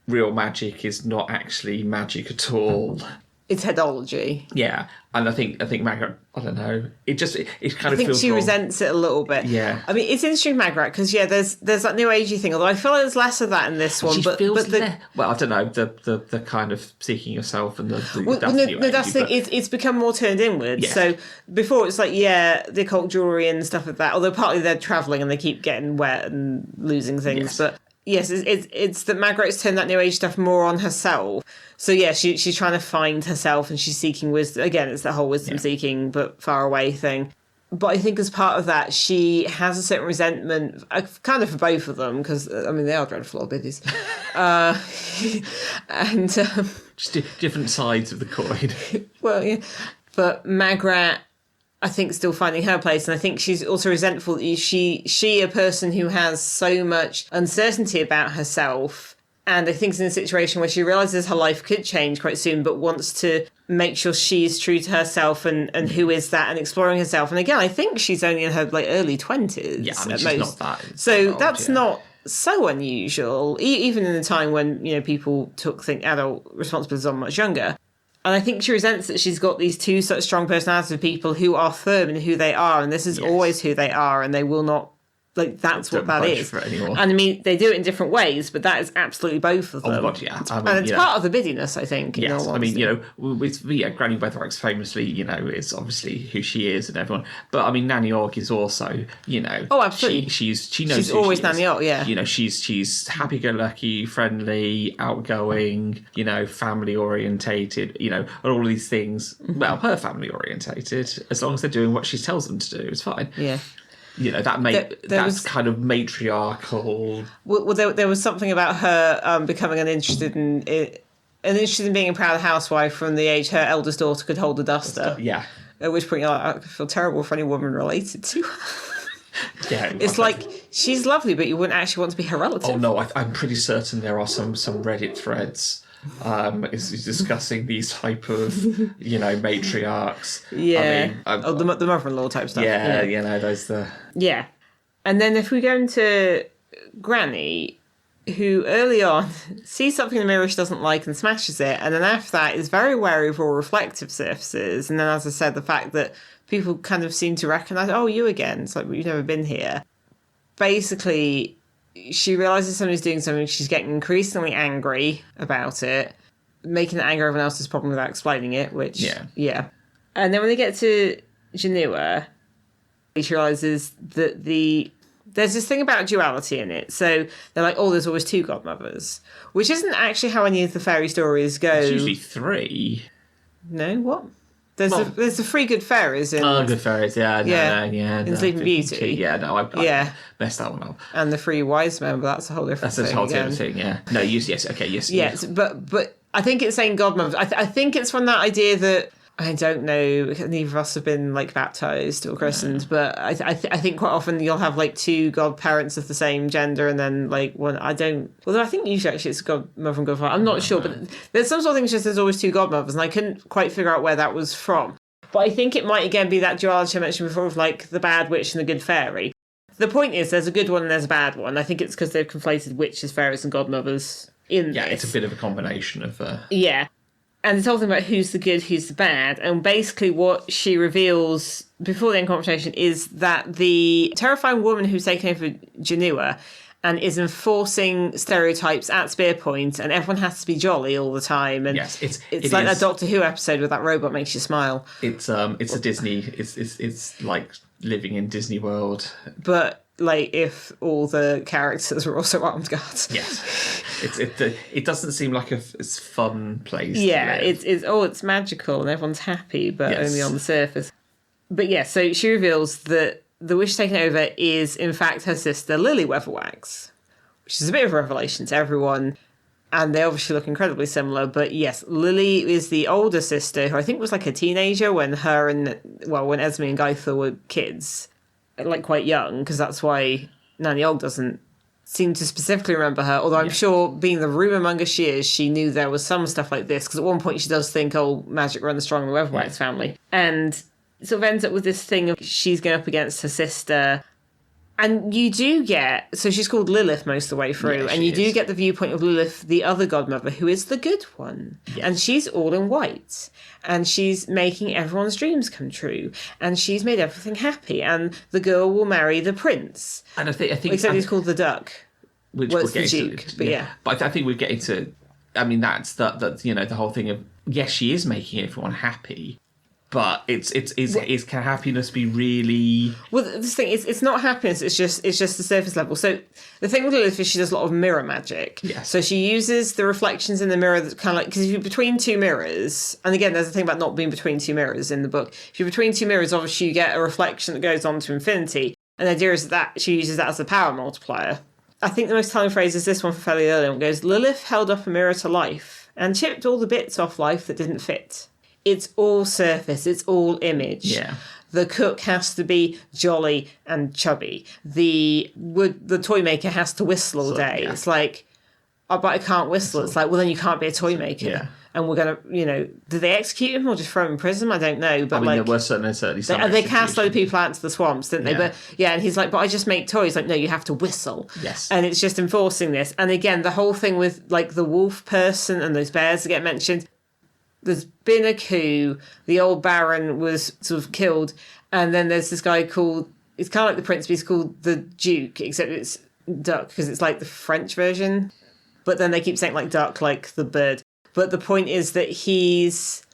B: real magic is not actually magic at all.
A: It's headology.
B: Yeah, and I think Margaret, I don't know, it kind of feels
A: I think she
B: wrong.
A: resents it a little bit.
B: Yeah.
A: I mean, it's interesting, Margaret, because there's that new agey thing. Although I feel like there's less of that in this one. But
B: well, I don't know, the kind of seeking yourself and that's
A: the thing. It's become more turned inwards.
B: Yes.
A: So before it's like the occult jewelry and stuff like that. Although partly they're travelling and they keep getting wet and losing things,
B: Yes.
A: but. Yes, it's that Margaret's turned that new age stuff more on herself. So yeah, she's trying to find herself and she's seeking wisdom. Again, it's that whole wisdom seeking but far away thing. But I think as part of that, she has a certain resentment, kind of for both of them, because they are dreadful old biddies. And
B: just different sides of the coin.
A: Well, yeah, but Margaret, I think, still finding her place, and I think she's also resentful that she a person who has so much uncertainty about herself, and I think is in a situation where she realises her life could change quite soon, but wants to make sure she's true to herself and who is that, and exploring herself. And again, I think she's only in her early 20s.
B: Yeah,
A: at
B: she's
A: most.
B: not that.
A: So
B: old,
A: that's not so unusual, even in a time when people took adult responsibilities on much younger. And I think she resents that she's got these two such strong personalities of people who are firm in who they are, and this is always who they are, and they will not, that's what that is. And they do it in different ways, but that is absolutely both of them.
B: Oh God, yeah.
A: And it's part of the biddiness, I think.
B: Yes, with Granny Weatherwax famously, is obviously who she is and everyone. But Nanny Ogg is also,
A: Oh, absolutely.
B: She knows
A: she's
B: who
A: always
B: she
A: Nanny
B: is.
A: Ogg, yeah.
B: She's happy-go-lucky, friendly, outgoing, family orientated, and all of these things. Mm-hmm. Well, her family orientated, as long as they're doing what she tells them to do, it's fine.
A: Yeah.
B: That's kind of matriarchal.
A: Well, there was something about her becoming uninterested in being a proud housewife from the age her eldest daughter could hold a duster.
B: Yeah.
A: At which point you're like, I feel terrible for any woman related to her.
B: Yeah.
A: It's like, she's lovely, but you wouldn't actually want to be her relative.
B: Oh, no, I'm pretty certain there are some Reddit threads is discussing these type of matriarchs.
A: Yeah. The mother-in-law type stuff.
B: Yeah, those
A: Yeah. And then if we go into Granny, who early on sees something in the mirror she doesn't like and smashes it, and then after that is very wary of all reflective surfaces. And then, as I said, the fact that people kind of seem to recognise, oh, you again. It's like, you've never been here. Basically, she realises somebody's doing something, she's getting increasingly angry about it, making it anger everyone else's problem without explaining it, which, yeah. And then when they get to Genua, she realises that there's this thing about duality in it. So they're like, oh, there's always two godmothers, which isn't actually how any of the fairy stories go.
B: It's usually three.
A: No, what? There's the three good fairies in...
B: Oh, good fairies,
A: in Sleeping Beauty.
B: Yeah, no, I messed that one up.
A: And the three wise men, but that's a whole different thing.
B: That's a whole different thing, yeah. No, yes.
A: But I think it's saying godmothers. I think it's from that idea that... I don't know, neither of us have been, like, baptised or christened, but I think quite often you'll have, like, two godparents of the same gender and then, like, one, although I think usually actually it's godmother and godfather, I'm not sure, but there's some sort of thing just there's always two godmothers, and I couldn't quite figure out where that was from. But I think it might, again, be that duality I mentioned before of, like, the bad witch and the good fairy. The point is, there's a good one and there's a bad one. I think it's because they've conflated witches, fairies and godmothers in
B: Yeah,
A: this.
B: it's a bit of a combination of...
A: Yeah. And it's all thing about who's the good, who's the bad. And basically what she reveals before the end confrontation is that the terrifying woman who's taken over Genua and is enforcing stereotypes at spear point, and everyone has to be jolly all the time. And
B: yes,
A: it's like that Doctor Who episode where that robot makes you smile.
B: It's a Disney... It's like living in Disney World.
A: But... like, if all the characters were also armed guards.
B: Yes. It doesn't seem like it's fun place.
A: Yeah, it's magical and everyone's happy, but only on the surface. But yeah, so she reveals that the witch taking over is, in fact, her sister, Lily Weatherwax, which is a bit of a revelation to everyone. And they obviously look incredibly similar. But yes, Lily is the older sister, who I think was like a teenager when when Esme and Gaither were kids. Like quite young, because that's why Nanny Ogg doesn't seem to specifically remember her, although I'm sure, being the rumour monger she is, she knew there was some stuff like this, because at one point she does think, magic runs strong in the Weatherwax family. And sort of ends up with this thing of she's going up against her sister. And you do get... So she's called Lilith most of the way through, and you do get the viewpoint of Lilith, the other godmother, who is the good one. Yes. And she's all in white. And she's making everyone's dreams come true. And she's made everything happy. And the girl will marry the prince.
B: And I think
A: except he's called the Duck.
B: Which
A: it's the Duke, but yeah.
B: But I think we're getting to... I mean, that's the whole thing of... Yes, she is making everyone happy... But can happiness be really... Well,
A: this thing is, it's not happiness. It's just the surface level. So the thing with Lilith is she does a lot of mirror magic.
B: Yes.
A: So she uses the reflections in the mirror that's kind of like, because if you're between two mirrors, and again, there's a thing about not being between two mirrors in the book. If you're between two mirrors, obviously you get a reflection that goes on to infinity. And the idea is that she uses that as a power multiplier. I think the most telling phrase is this one from fairly early on. It goes, Lilith held up a mirror to life and chipped all the bits off life that didn't fit. It's all surface. It's all image.
B: Yeah.
A: The cook has to be jolly and chubby. The toy maker has to whistle all day. Yeah. It's like, but I can't whistle. It's like, well, then you can't be a toy maker.
B: Yeah.
A: And we're going to, did they execute him or just throw him in prison? I don't know. But
B: there were certainly some
A: they cast a load of people out into the swamps, didn't they?
B: Yeah.
A: But and he's like, but I just make toys. Like, no, you have to whistle.
B: Yes.
A: And it's just enforcing this. And again, the whole thing with like the wolf person and those bears that get mentioned. There's been a coup. The old Baron was sort of killed. And then there's this guy called, it's kind of like the Prince, but he's called the Duke, except it's duck, because it's like the French version. But then they keep saying like duck, like the bird. But the point is that he's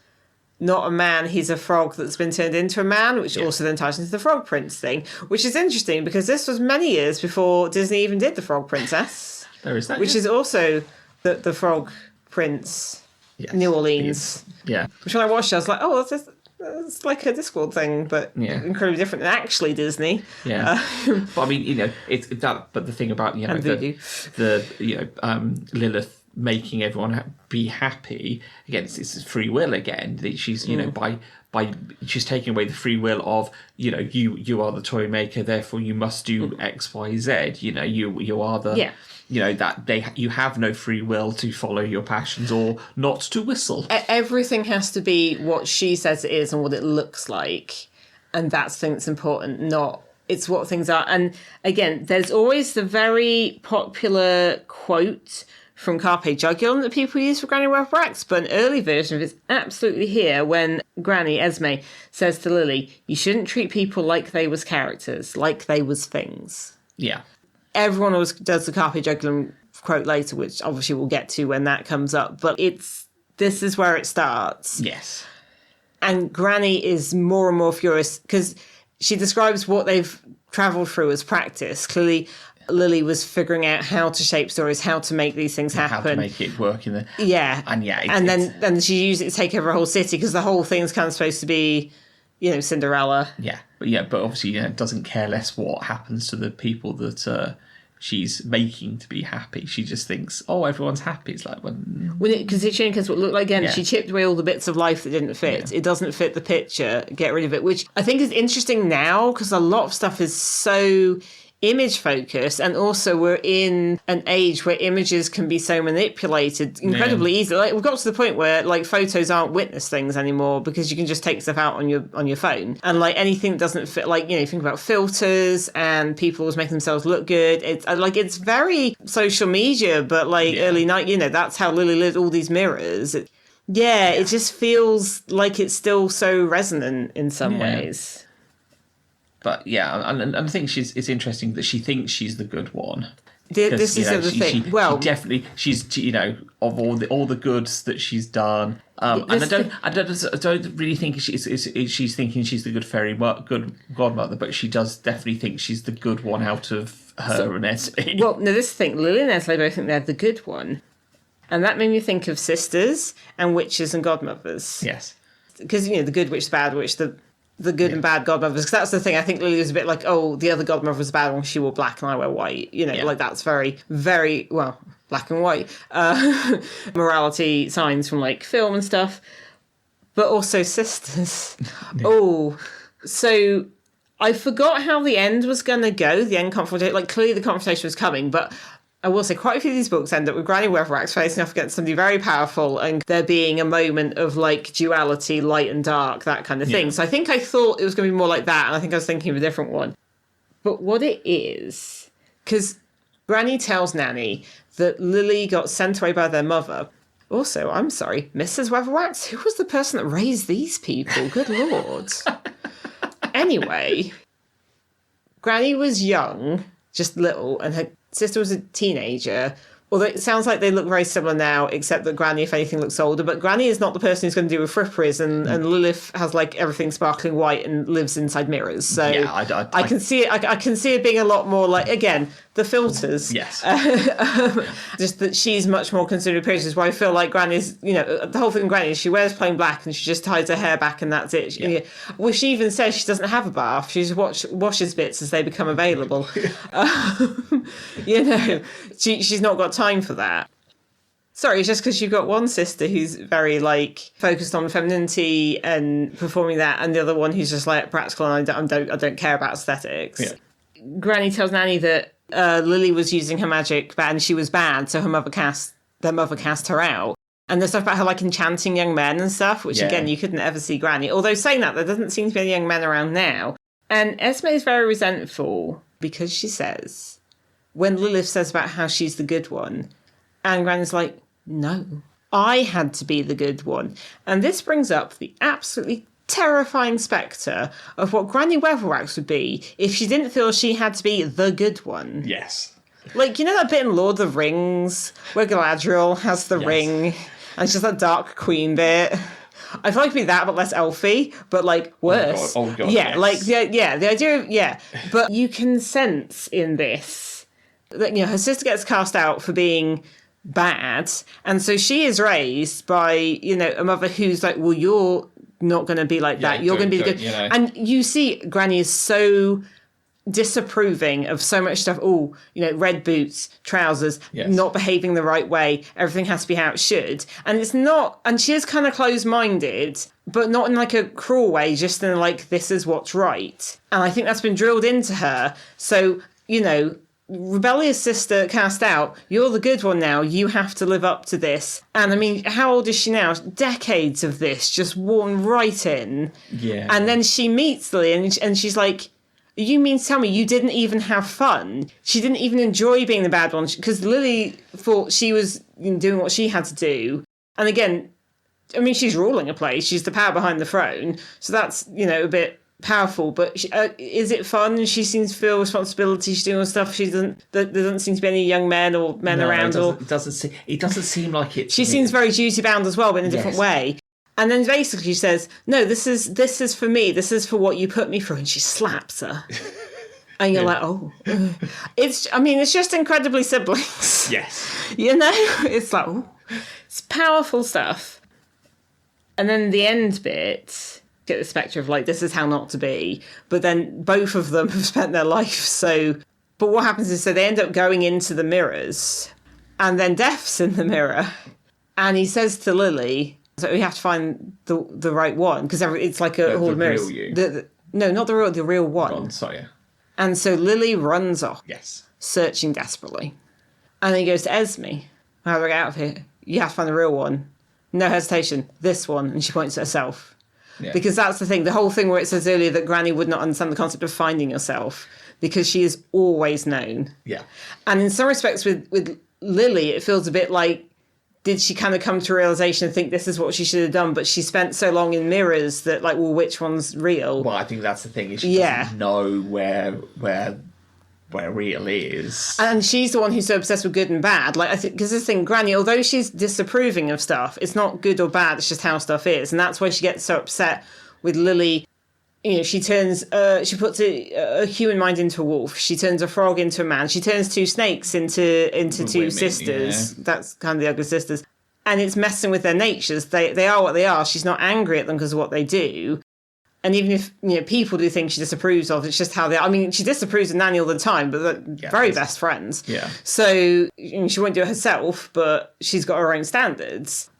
A: not a man, he's a frog that's been turned into a man, which also then ties into the Frog Prince thing, which is interesting because this was many years before Disney even did the Frog Princess.
B: There is that.
A: Which is also the Frog Prince... Yes. New Orleans.
B: Yeah.
A: Which when I watched it, I was like, it's like a Discworld thing, but incredibly different than actually Disney.
B: Yeah. But I mean, it's that. But the thing about Lilith making everyone be happy again, it's free will again. She's by she's taking away the free will of you are the toy maker, therefore you must do X, Y, Z. You are the you have no free will to follow your passions or not to whistle.
A: Everything has to be what she says it is and what it looks like, and that's the thing that's important. Not it's what things are. And again, there's always the very popular quote from Carpe Jugulum that people use for Granny Weatherwax, but an early version of it's absolutely here when Granny, Esme, says to Lily, you shouldn't treat people like they was characters, like they was things.
B: Yeah.
A: Everyone always does the Carpe Jugulum quote later, which obviously we'll get to when that comes up, but this is where it starts.
B: Yes.
A: And Granny is more and more furious because she describes what they've travelled through as practice. Clearly, Lily was figuring out how to shape stories, how to make these things happen.
C: How to make it work in the...
A: Yeah.
C: And
A: then she used it to take over a whole city, because the whole thing's kind of supposed to be, Cinderella.
C: Yeah. But obviously, doesn't care less what happens to the people that she's making to be happy. She just thinks, oh, everyone's happy. It's like,
A: Because it changes what it looked like again.
C: Yeah.
A: She chipped away all the bits of life that didn't fit.
C: Yeah.
A: It doesn't fit the picture. Get rid of it, which I think is interesting now, because a lot of stuff is so image focused, and also we're in an age where images can be so manipulated incredibly easily. Like, we've got to the point where like photos aren't witness things anymore, because you can just take stuff out on your phone, and like anything that doesn't fit, like think about filters and people always making themselves look good. It's very social media, but early night. That's how Lily lived. All these mirrors. It just feels like it's still so resonant in some ways.
C: But and I think it's interesting that she thinks she's the good one.
A: This is the thing.
C: She definitely, she's of all the goods that she's done. And I don't really think she's thinking she's the good good godmother, but she does definitely think she's the good one out of her and Esme.
A: Well, no, this thing, Lily and Esme both think they're the good one, and that made me think of sisters and witches and godmothers.
C: Yes,
A: because the good witch, the bad witch, the good and bad godmothers, because that's the thing. I think Lily was a bit like, oh, the other godmother was a bad one, she wore black and I wear white. Like that's very, very, well, black and white morality signs from like film and stuff. But also sisters. Oh, so I forgot how the end was going to go, the end confrontation. Like, clearly the confrontation was coming, but I will say quite a few of these books end up with Granny Weatherwax facing off against somebody very powerful, and there being a moment of like duality, light and dark, that kind of thing. So I thought it was going to be more like that, and I think I was thinking of a different one. But what it is, because Granny tells Nanny that Lily got sent away by their mother. Also, I'm sorry, Mrs. Weatherwax? Who was the person that raised these people? Good Lord. Anyway, Granny was young, just little, and her sister was a teenager. Although it sounds like they look very similar now, except that Granny, if anything, looks older. But Granny is not the person who's going to do with fripperies, and Lilith has like everything sparkling white and lives inside mirrors. So I can see it. I can see it being a lot more like, again, the filters.
C: Yes.
A: Just that she's much more considered appearances. Where I feel like Granny's, the whole thing with Granny is she wears plain black and she just ties her hair back and that's it. Well, she even says she doesn't have a bath. She just washes bits as they become available. She's not got time for that. Sorry, it's just because you've got one sister who's very like focused on femininity and performing that, and the other one who's just like practical and I don't care about aesthetics. Yeah. Granny tells Nanny that Lily was using her magic, and she was bad, so their mother cast her out. And there's stuff about her like enchanting young men and stuff, which again you couldn't ever see Granny. Although saying that, there doesn't seem to be any young men around now. And Esme is very resentful because she says, when Lilith says about how she's the good one, and Granny's like, no, I had to be the good one. And this brings up the absolutely terrifying spectre of what Granny Weatherwax would be if she didn't feel she had to be the good one.
C: Yes.
A: Like, that bit in Lord of the Rings where Galadriel has the ring and it's just that dark queen bit? I feel like it'd be that, but less elfy, but like worse.
C: Oh God,
A: yeah,
C: yes.
A: like the idea of but you can sense in this that her sister gets cast out for being bad, and so she is raised by a mother who's like, well, you're not going to be like that. You're going to be the good. And you see, Granny is so disapproving of so much stuff. Oh, red boots, trousers, not behaving the right way. Everything has to be how it should. And it's not. And she is kind of closed-minded, but not in like a cruel way. Just in like, this is what's right. And I think that's been drilled into her. So rebellious sister cast out, you're the good one now, you have to live up to this. And I mean, how old is she now? Decades of this just worn right in.
C: Yeah.
A: And then she meets Lily and she's like, you mean to tell me you didn't even have fun? She didn't even enjoy being the bad one, because Lily thought she was doing what she had to do. And again, I mean, she's ruling a place, she's the power behind the throne, so that's a bit powerful, but is it fun? She seems to feel responsibility. She's doing stuff. There doesn't seem to be any young men or men around. It doesn't
C: seem like it.
A: She seems very duty bound as well, but in a different way. And then basically she says, "No, this is for me. This is for what you put me through." And she slaps her. And you're like, oh, it's just incredibly siblings.
B: Yes.
A: It's like, oh, it's powerful stuff. And then the end bit, get the spectre of like, this is how not to be. But then both of them have spent their life. So, but what happens is, so they end up going into the mirrors, and then Death's in the mirror, and he says to Lily, so we have to find the right one, because it's like a hall of mirrors.
B: Real you.
A: No, not the real one.
B: Sorry.
A: And so Lily runs off,
B: Yes.
A: searching desperately. And then he goes to Esme, how do I get out of here? You have to find the real one. No hesitation, this one. And she points at herself.
B: Yeah.
A: Because that's the thing, the whole thing where it says earlier that Granny would not understand the concept of finding yourself, because she is always known.
B: Yeah.
A: And in some respects with Lily, it feels a bit like, did she kind of come to realization and think this is what she should have done, but she spent so long in mirrors that, like, well, which one's real?
B: Well, I think that's the thing, is she doesn't know where real is.
A: And she's the one who's so obsessed with good and bad. Like, I think, because this thing, Granny, although she's disapproving of stuff, it's not good or bad, it's just how stuff is. And that's why she gets so upset with Lily. You know, she puts a human mind into a wolf. She turns a frog into a man. She turns two snakes into two
B: women,
A: sisters.
B: yeah.
A: That's kind of the ugly sisters. And it's messing with their natures. They are what they are. She's not angry at them because of what they do. And even if, you know, people do things she disapproves of, it's just how they are. I mean, she disapproves of Nanny all the time, but they're very best friends.
B: Yeah.
A: So, you know, she won't do it herself, but she's got her own standards.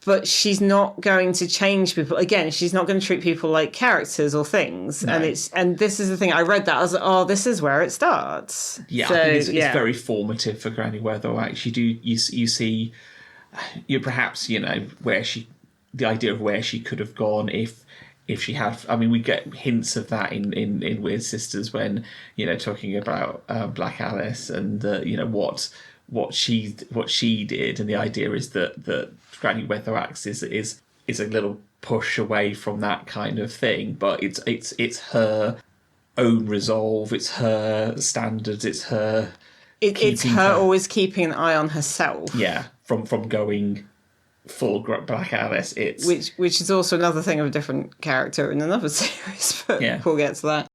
A: But she's not going to change people. Again, she's not going to treat people like characters or things.
B: No.
A: And this is the thing. I read that. I was like, oh, this is where it starts.
B: Yeah,
A: so,
B: I think it's very formative for Granny Weatherwax. You see, perhaps, you know, the idea of where she could have gone if she had. I mean, we get hints of that in Weird Sisters when, you know, talking about Black Alice and you know what she did, and the idea is that Granny Weatherwax is a little push away from that kind of thing, but it's her own resolve, it's her standards, it's her
A: always keeping an eye on herself.
B: Yeah, from going full Black Alice. It's
A: which is also another thing of a different character in another series, but we'll get to that.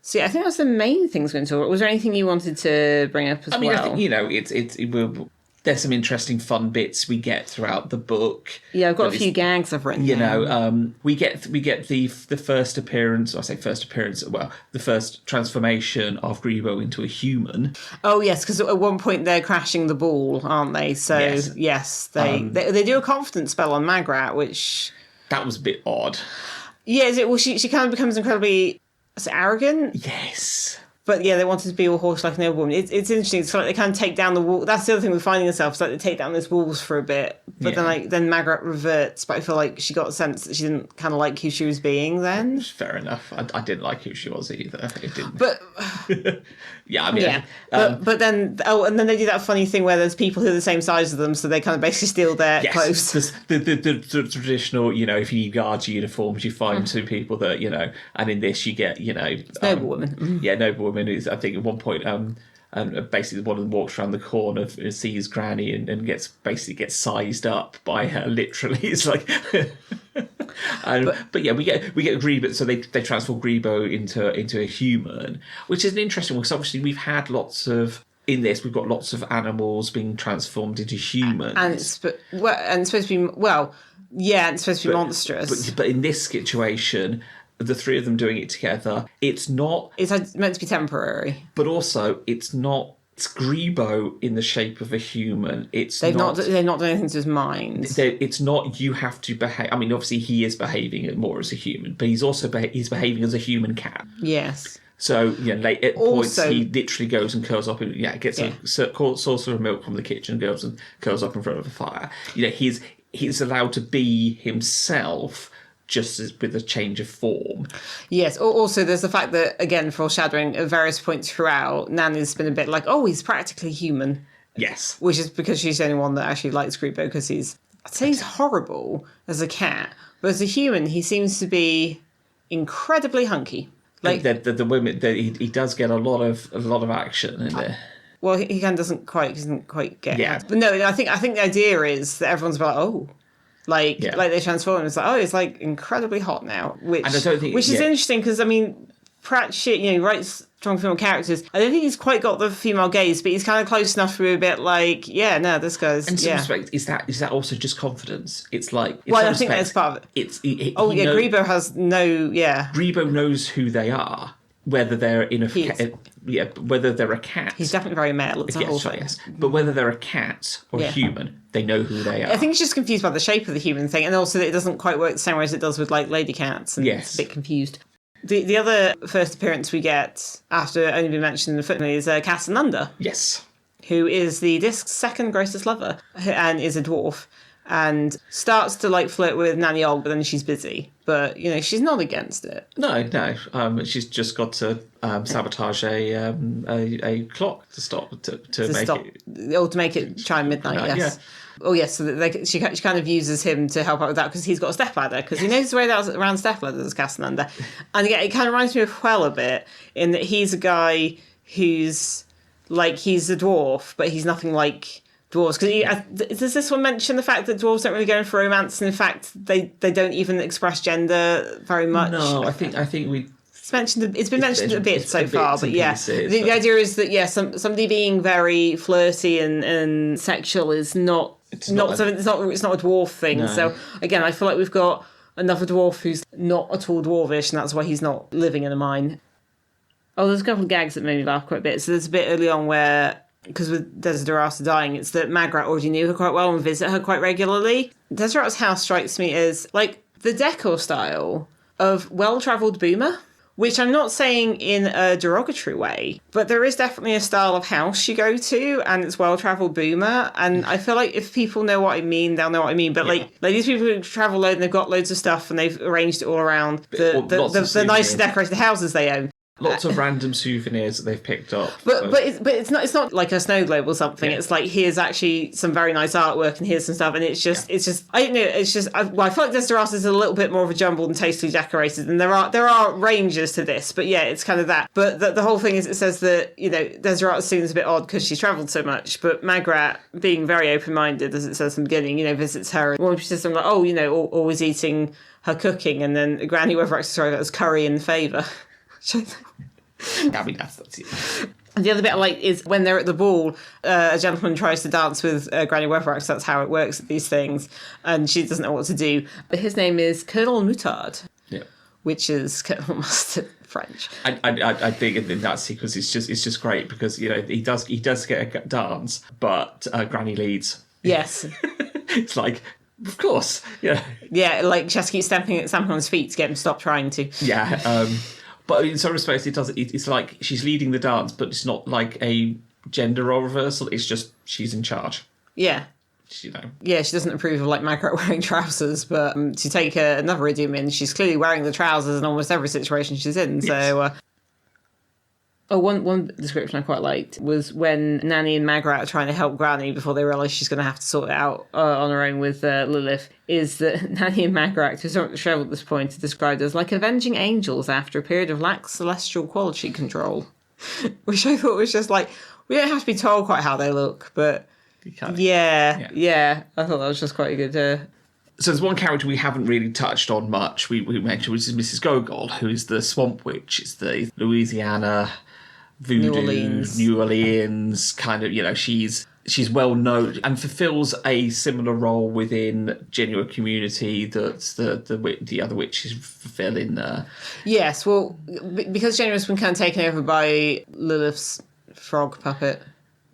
A: So yeah, I think that's the main things we're going to talk about. Was there anything you wanted to bring up as well?
B: I think, you know, there's some interesting fun bits we get throughout the book.
A: Yeah, I've got a few gags I've written.
B: You know, we get the first appearance. I say first appearance. Well, the first transformation of Grebo into a human.
A: Oh yes, because at one point they're crashing the ball, aren't they? So yes, they do a confidence spell on Magrat, which
B: that was a bit odd.
A: Yeah, she kind of becomes incredibly arrogant.
B: Yes.
A: But yeah, they wanted to be all horse like a noblewoman. It's interesting. It's like they kind of take down the wall. That's the other thing with finding herself. It's like they take down those walls for a bit, but then Margaret reverts. But I feel like she got a sense that she didn't kind of like who she was being then.
B: Fair enough. I didn't like who she was either. It didn't.
A: But
B: yeah, I mean,
A: yeah. But then and then they do that funny thing where there's people who are the same size as them, so they kind of basically steal their clothes.
B: The traditional, you know, if you need guards uniforms, you find two people that, you know, and in this you get, you know,
A: noblewoman.
B: Yeah, noblewoman. Is, I think at one point, and basically one of them walks around the corner, sees Granny, and gets sized up by her. Literally, it's like. But yeah, we get Grebo. So they transform Grebo into a human, which is an interesting one. Because obviously we've had lots of. In this, we've got lots of animals being transformed into humans,
A: and it's supposed to be it's supposed to be monstrous.
B: But in this situation, the three of them doing it together, it's not.
A: It's meant to be temporary,
B: but also it's not. It's Grebo in the shape of a human. They've not done
A: anything to his mind.
B: It's not. You have to behave. I mean, obviously he is behaving more as a human, but he's also he's behaving as a human cat.
A: Yes.
B: So, you know, at points he literally goes and curls up, gets a saucer of milk from the kitchen, goes and curls up in front of a fire. You know, he's allowed to be himself, just as with a change of form. Yes.
A: Also, there's the fact that, again, foreshadowing at various points throughout, Nanny's been a bit like, oh, he's practically human.
B: Yes.
A: Which is because she's the only one that actually likes Grebo, because he's horrible as a cat, but as a human, he seems to be incredibly hunky.
B: Like the women, he does get a lot of action in there.
A: Well, he kind of doesn't quite get. Yeah. But no, I think the idea is that everyone's about like they transform. And it's like, it's like incredibly hot now, which is interesting because I mean, Pratchett, he writes strong female characters. I don't think he's quite got the female gaze, but he's kind of close enough to be a bit like, this guy's...
C: In some respect, is that also just confidence? It's like...
A: Well, I think that's part of it.
C: Grebo
A: has no... Yeah.
C: Grebo knows who they are, whether they're whether they're a cat.
A: He's definitely very male. It's a whole thing.
C: Yes. But whether they're a cat or a human, they know who they are.
A: I think he's just confused by the shape of the human thing, and also that it doesn't quite work the same way as it does with, like, lady cats, and it's a bit confused. The other first appearance we get, after only being mentioned in the footnote, is Casanunda.
C: Yes.
A: Who is the disc's second greatest lover, and is a dwarf, and starts to, like, flirt with Nanny Og, but then she's busy. But, she's not against it.
C: No. She's just got to sabotage a clock to stop, to make it...
A: Or to make it chime midnight, yes. Yeah. Oh, yes, so she kind of uses him to help out with that because he's got a stepladder, because he knows his way around stepladders, Casanunda. And again, it kind of reminds me of Quell a bit, in that he's a guy who's, like, he's a dwarf, but he's nothing like dwarves. Because does this one mention the fact that dwarves don't really go in for romance, and in fact, they don't even express gender very much?
C: No, I think we...
A: It's been mentioned a bit so far, but the idea is that somebody being very flirty and sexual is not a dwarf thing. No. So again, I feel like we've got another dwarf who's not at all dwarvish, and that's why he's not living in a mine. Oh, there's a couple of gags that made me laugh quite a bit. So there's a bit early on where, because with Desiderata dying, it's that Magrat already knew her quite well and visit her quite regularly. Desiderata's house strikes me as like the decor style of well-travelled boomer. Which I'm not saying in a derogatory way, but there is definitely a style of house you go to, and it's well-travelled boomer. And I feel like if people know what I mean, they'll know what I mean. But like these people who travel load and they've got loads of stuff and they've arranged it all around the nicely decorated houses they own.
C: Lots of random souvenirs that they've picked up.
A: But it's not like a snow globe or something. Yeah. It's like, here's actually some very nice artwork and here's some stuff, and it's just I don't know, it's just I feel like Desiderata is a little bit more of a jumble and tastefully decorated, and there are ranges to this, but it's kind of that. But the whole thing is, it says that Desiderata seems a bit odd because she's travelled so much, but Magrat, being very open-minded, as it says in the beginning, visits her, and one says something like, always eating her cooking, and then Granny Weatherwax describes that as curry in favour.
C: I mean, that's it.
A: The other bit I like is when they're at the ball, a gentleman tries to dance with Granny Weatherwax. That's how it works at these things, and she doesn't know what to do. But his name is Colonel Moutard, which is Colonel Mustard French.
C: I think in that sequence it's just great because he does get a dance, but Granny leads.
A: Yes,
C: it's like. Of course,
A: yeah. Like she has to keep stamping on his feet to get him to stop trying to.
C: Yeah, but in some respects, it's like she's leading the dance, but it's not like a gender role reversal. It's just she's in charge.
A: Yeah. Yeah, she doesn't approve of like Magrat wearing trousers, but to take another idiom in, she's clearly wearing the trousers in almost every situation she's in. So. One description I quite liked was when Nanny and Magrat are trying to help Granny before they realise she's going to have to sort it out on her own with Lilith, is that Nanny and Magrat, who's not sure at this point, are described as like avenging angels after a period of lax celestial quality control. Which I thought was just like, we don't have to be told quite how they look, but yeah, I thought that was just quite a good...
C: So there's one character we haven't really touched on much, we mentioned, which is Mrs. Gogol, who is the Swamp Witch. It's the Louisiana... Voodoo, New Orleans kind of, she's well known and fulfills a similar role within Genoa community that the other witches fulfill in there.
A: Yes, well, because Genoa's been kind of taken over by Lilith's frog puppet.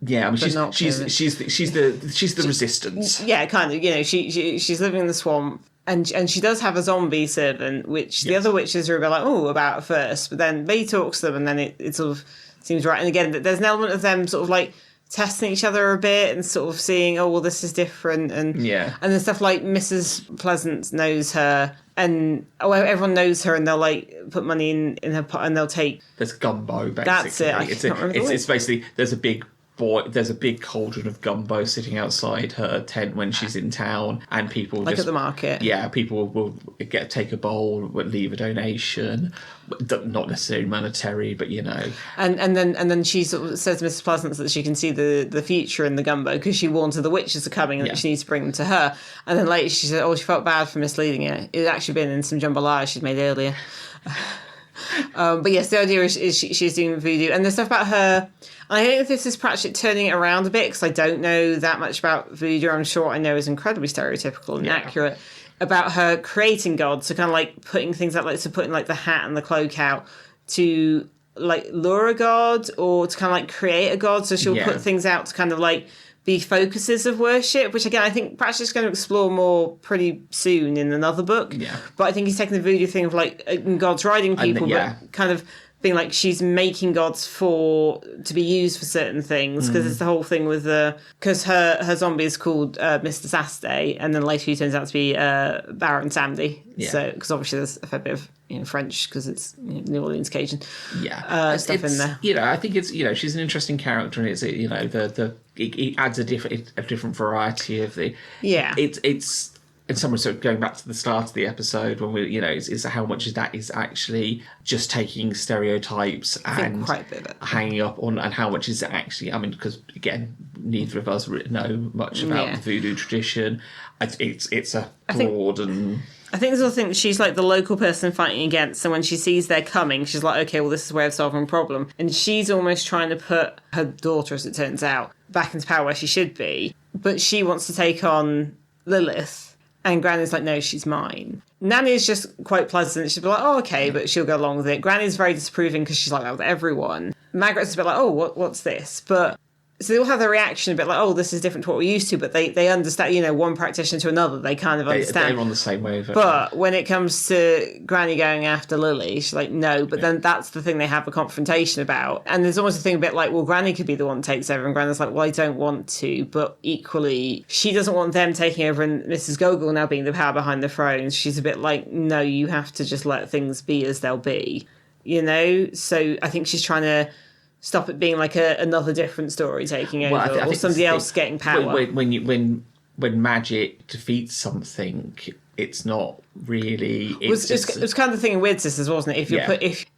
C: Yeah, I mean, she's the resistance.
A: Yeah, kind of. She's living in the swamp. And she does have a zombie servant, which the other witches are a bit like, about at first. But then Bee talks to them, and then it sort of seems right. And again, there's an element of them sort of like testing each other a bit and sort of seeing, this is different. And then stuff like Mrs. Pleasant knows her, and everyone knows her, and they'll like put money in her pot, and they'll take...
C: There's gumbo, basically.
A: That's it.
C: It's basically, there's a big cauldron of gumbo sitting outside her tent when she's in town, and people
A: like at the market.
C: Yeah, people will take a bowl, leave a donation, not necessarily monetary, but
A: And then she sort of says to Mrs. Pleasance that she can see the future in the gumbo because she warned her the witches are coming and that she needs to bring them to her. And then later she said, she felt bad for misleading her. It had actually been in some jambalaya she'd made earlier. But yes, the idea is she's doing voodoo. And the stuff about her, I don't know if this is Pratchett turning it around a bit, because I don't know that much about voodoo. I'm sure I know is incredibly stereotypical and accurate. About her creating gods, so kind of like putting things out, like so putting like the hat and the cloak out to like lure a god or to kind of like create a god. So she'll put things out to kind of like be focuses of worship, which again I think Pratchett's going to explore more pretty soon in another book.
B: Yeah.
A: But I think he's taking the voodoo thing of like gods riding people, but kind of being like she's making gods to be used for certain things, because it's the whole thing with because her zombie is called Mr. Saturday, and then later he turns out to be Baron Samedi. So because obviously there's a fair bit of French because it's New Orleans Cajun stuff in there.
B: I think it's she's an interesting character, and it's it adds a different variety of the it's in some ways, so going back to the start of the episode when we, it's how much of that is actually just taking stereotypes and
A: quite a bit of it.
B: Hanging up on, and how much is it actually, because again, neither of us know much about the voodoo tradition. It's a broad and...
A: I think there's also thing that she's like the local person fighting against, and when she sees they're coming, she's like, okay, well, this is a way of solving a problem. And she's almost trying to put her daughter, as it turns out, back into power where she should be. But she wants to take on Lilith. And Granny's like, no, she's mine. Nanny is just quite pleasant. She'll be like, oh, okay, but she'll go along with it. Granny's very disapproving because she's like that with everyone. Margaret's a bit like, oh, what's this? But so they all have their reaction a bit like, oh, this is different to what we're used to, but they understand, one practitioner to another, they kind of understand.
B: They're on the same wave.
A: But when it comes to Granny going after Lily, she's like, no, but then that's the thing they have a confrontation about. And there's almost a thing a bit like, well, Granny could be the one that takes over, and Granny's like, well, I don't want to, but equally, she doesn't want them taking over and Mrs. Gogol now being the power behind the throne. She's a bit like, no, you have to just let things be as they'll be, So I think she's trying to stop it being like another different story taking over, I think somebody else getting power.
B: When magic defeats something, it's not really.
A: It was kind of the thing in Weird Sisters, wasn't it?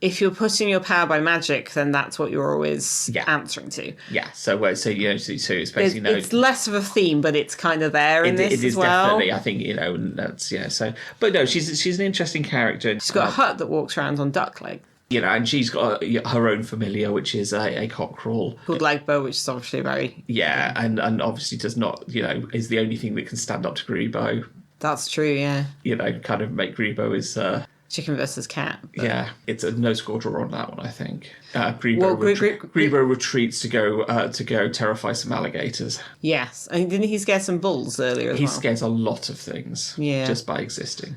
A: If you're putting your power by magic, then that's what you're always answering to.
B: Yeah. So it's basically
A: it's less of a theme, but it's kind of there in this as well.
B: It is definitely. I think that's So, but no, she's an interesting character.
A: She's got a hut that walks around on duck leg.
B: And she's got her own familiar, which is a cockerel
A: called Legbo, which is obviously very
B: and obviously does not is the only thing that can stand up to Grebo.
A: That's true, yeah.
B: Kind of make Grebo is
A: chicken versus cat. But...
B: Yeah, it's a no score draw on that one, I think. Grebo retreats to go terrify some alligators.
A: Yes, and didn't he scare some bulls earlier?
B: He scares a lot of things, just by existing.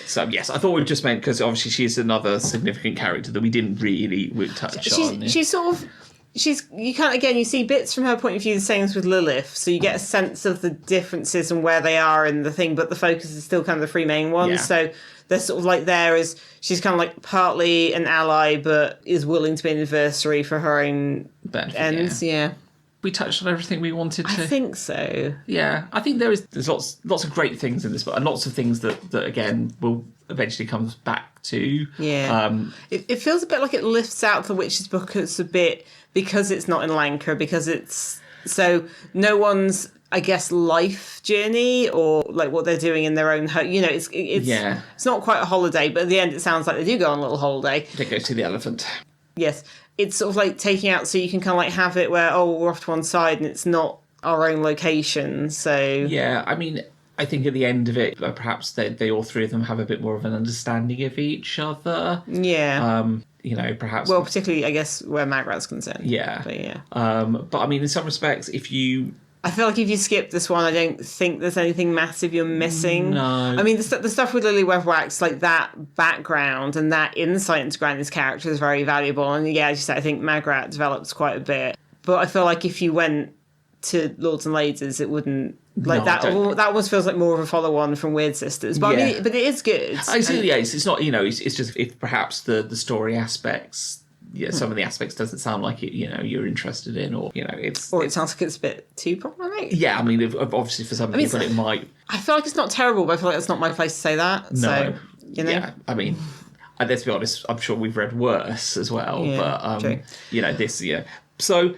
B: So, yes, I thought we'd just meant because obviously she's another significant character that we didn't really touch on.
A: She's sort of... you can't, again, you see bits from her point of view, the same as with Lilith, so you get a sense of the differences and where they are in the thing, but the focus is still kind of the three main ones. Yeah. So they're sort of like there as she's kind of like partly an ally, but is willing to be an adversary for her own ends. Yeah.
B: We touched on everything we wanted to.
A: I think so.
B: Yeah, I think there's lots of great things in this book, and lots of things that again will eventually comes back to.
A: Yeah. It feels a bit like it lifts out the Witch's book. It's a bit because it's not in Lanka, because it's so no one's, I guess, life journey or like what they're doing in their own home. It's not quite a holiday, but at the end it sounds like they do go on a little holiday.
B: They go to the elephant.
A: Yes. It's sort of like taking out so you can kind of like have it where, we're off to one side and it's not our own location, so...
B: Yeah, I mean, I think at the end of it, perhaps they all three of them have a bit more of an understanding of each other.
A: Yeah.
B: Perhaps...
A: Well, particularly, I guess, where Magrat's concerned.
B: Yeah.
A: But yeah.
B: But I mean, in some respects, if you...
A: I feel like if you skip this one, I don't think there's anything massive you're missing.
B: No.
A: I mean, the stuff with Lily Weatherwax, like that background and that insight into Granny's character is very valuable. And yeah, as you said, I think Magrat develops quite a bit. But I feel like if you went to Lords and Ladies, it wouldn't... Like that almost feels like more of a follow-on from Weird Sisters. But I mean, but it is good.
B: It's not, it's just if perhaps the story aspects... Yeah, some of the aspects doesn't sound like it, you're interested in, or it
A: sounds like it's a bit too problematic.
B: Yeah, I mean, obviously for some people it might.
A: I feel like it's not terrible, but I feel like it's not my place to say that.
B: No,
A: so,
B: yeah, I mean, let's be honest. I'm sure we've read worse as well, but
A: true.
B: this, yeah. So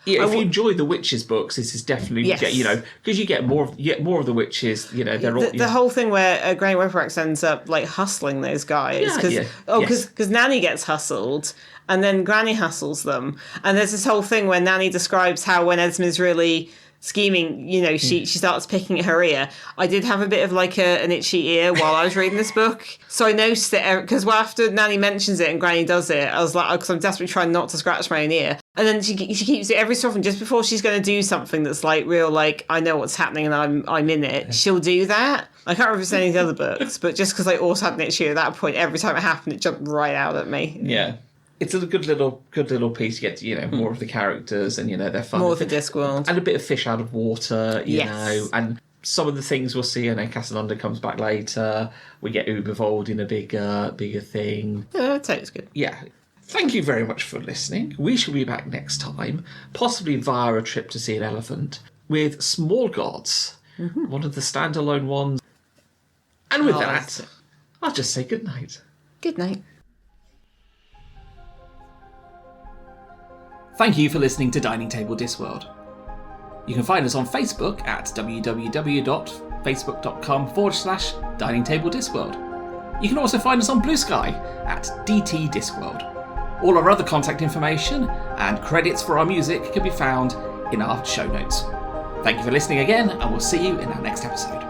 B: Yeah, if you enjoy the Witches books, this is definitely because you get more of the Witches. They're all
A: the whole thing where Granny Weatherwax ends up like hustling those guys because Nanny gets hustled and then Granny hustles them, and there's this whole thing where Nanny describes how when Esme's really scheming, she starts picking at her ear. I did have a bit of like an itchy ear while I was reading this book, so I noticed it because after Nanny mentions it and Granny does it, I was like, because I'm desperately trying not to scratch my own ear, and then she keeps it every so often just before she's going to do something that's like real, like I know what's happening and I'm in it. She'll do that. I can't remember if it's any of the other books, but just because I also had an itchy ear at that point, every time it happened, it jumped right out at me.
B: Yeah. It's a good little piece. You get more of the characters, and they're fun.
A: More of the Discworld,
B: and a bit of fish out of water. You know, and some of the things we'll see. And then Cassandra comes back later. We get Ubervold in a bigger thing.
A: Yeah, that sounds good.
B: Yeah. Thank you very much for listening. We shall be back next time, possibly via a trip to see an elephant with Small Gods, one of the standalone ones. And with that, I'll just say good night.
A: Good night.
C: Thank you for listening to Dining Table Discworld. You can find us on Facebook at www.facebook.com/Dining Table Discworld. You can also find us on BlueSky at dtdiscworld. All our other contact information and credits for our music can be found in our show notes. Thank you for listening again, and we'll see you in our next episode.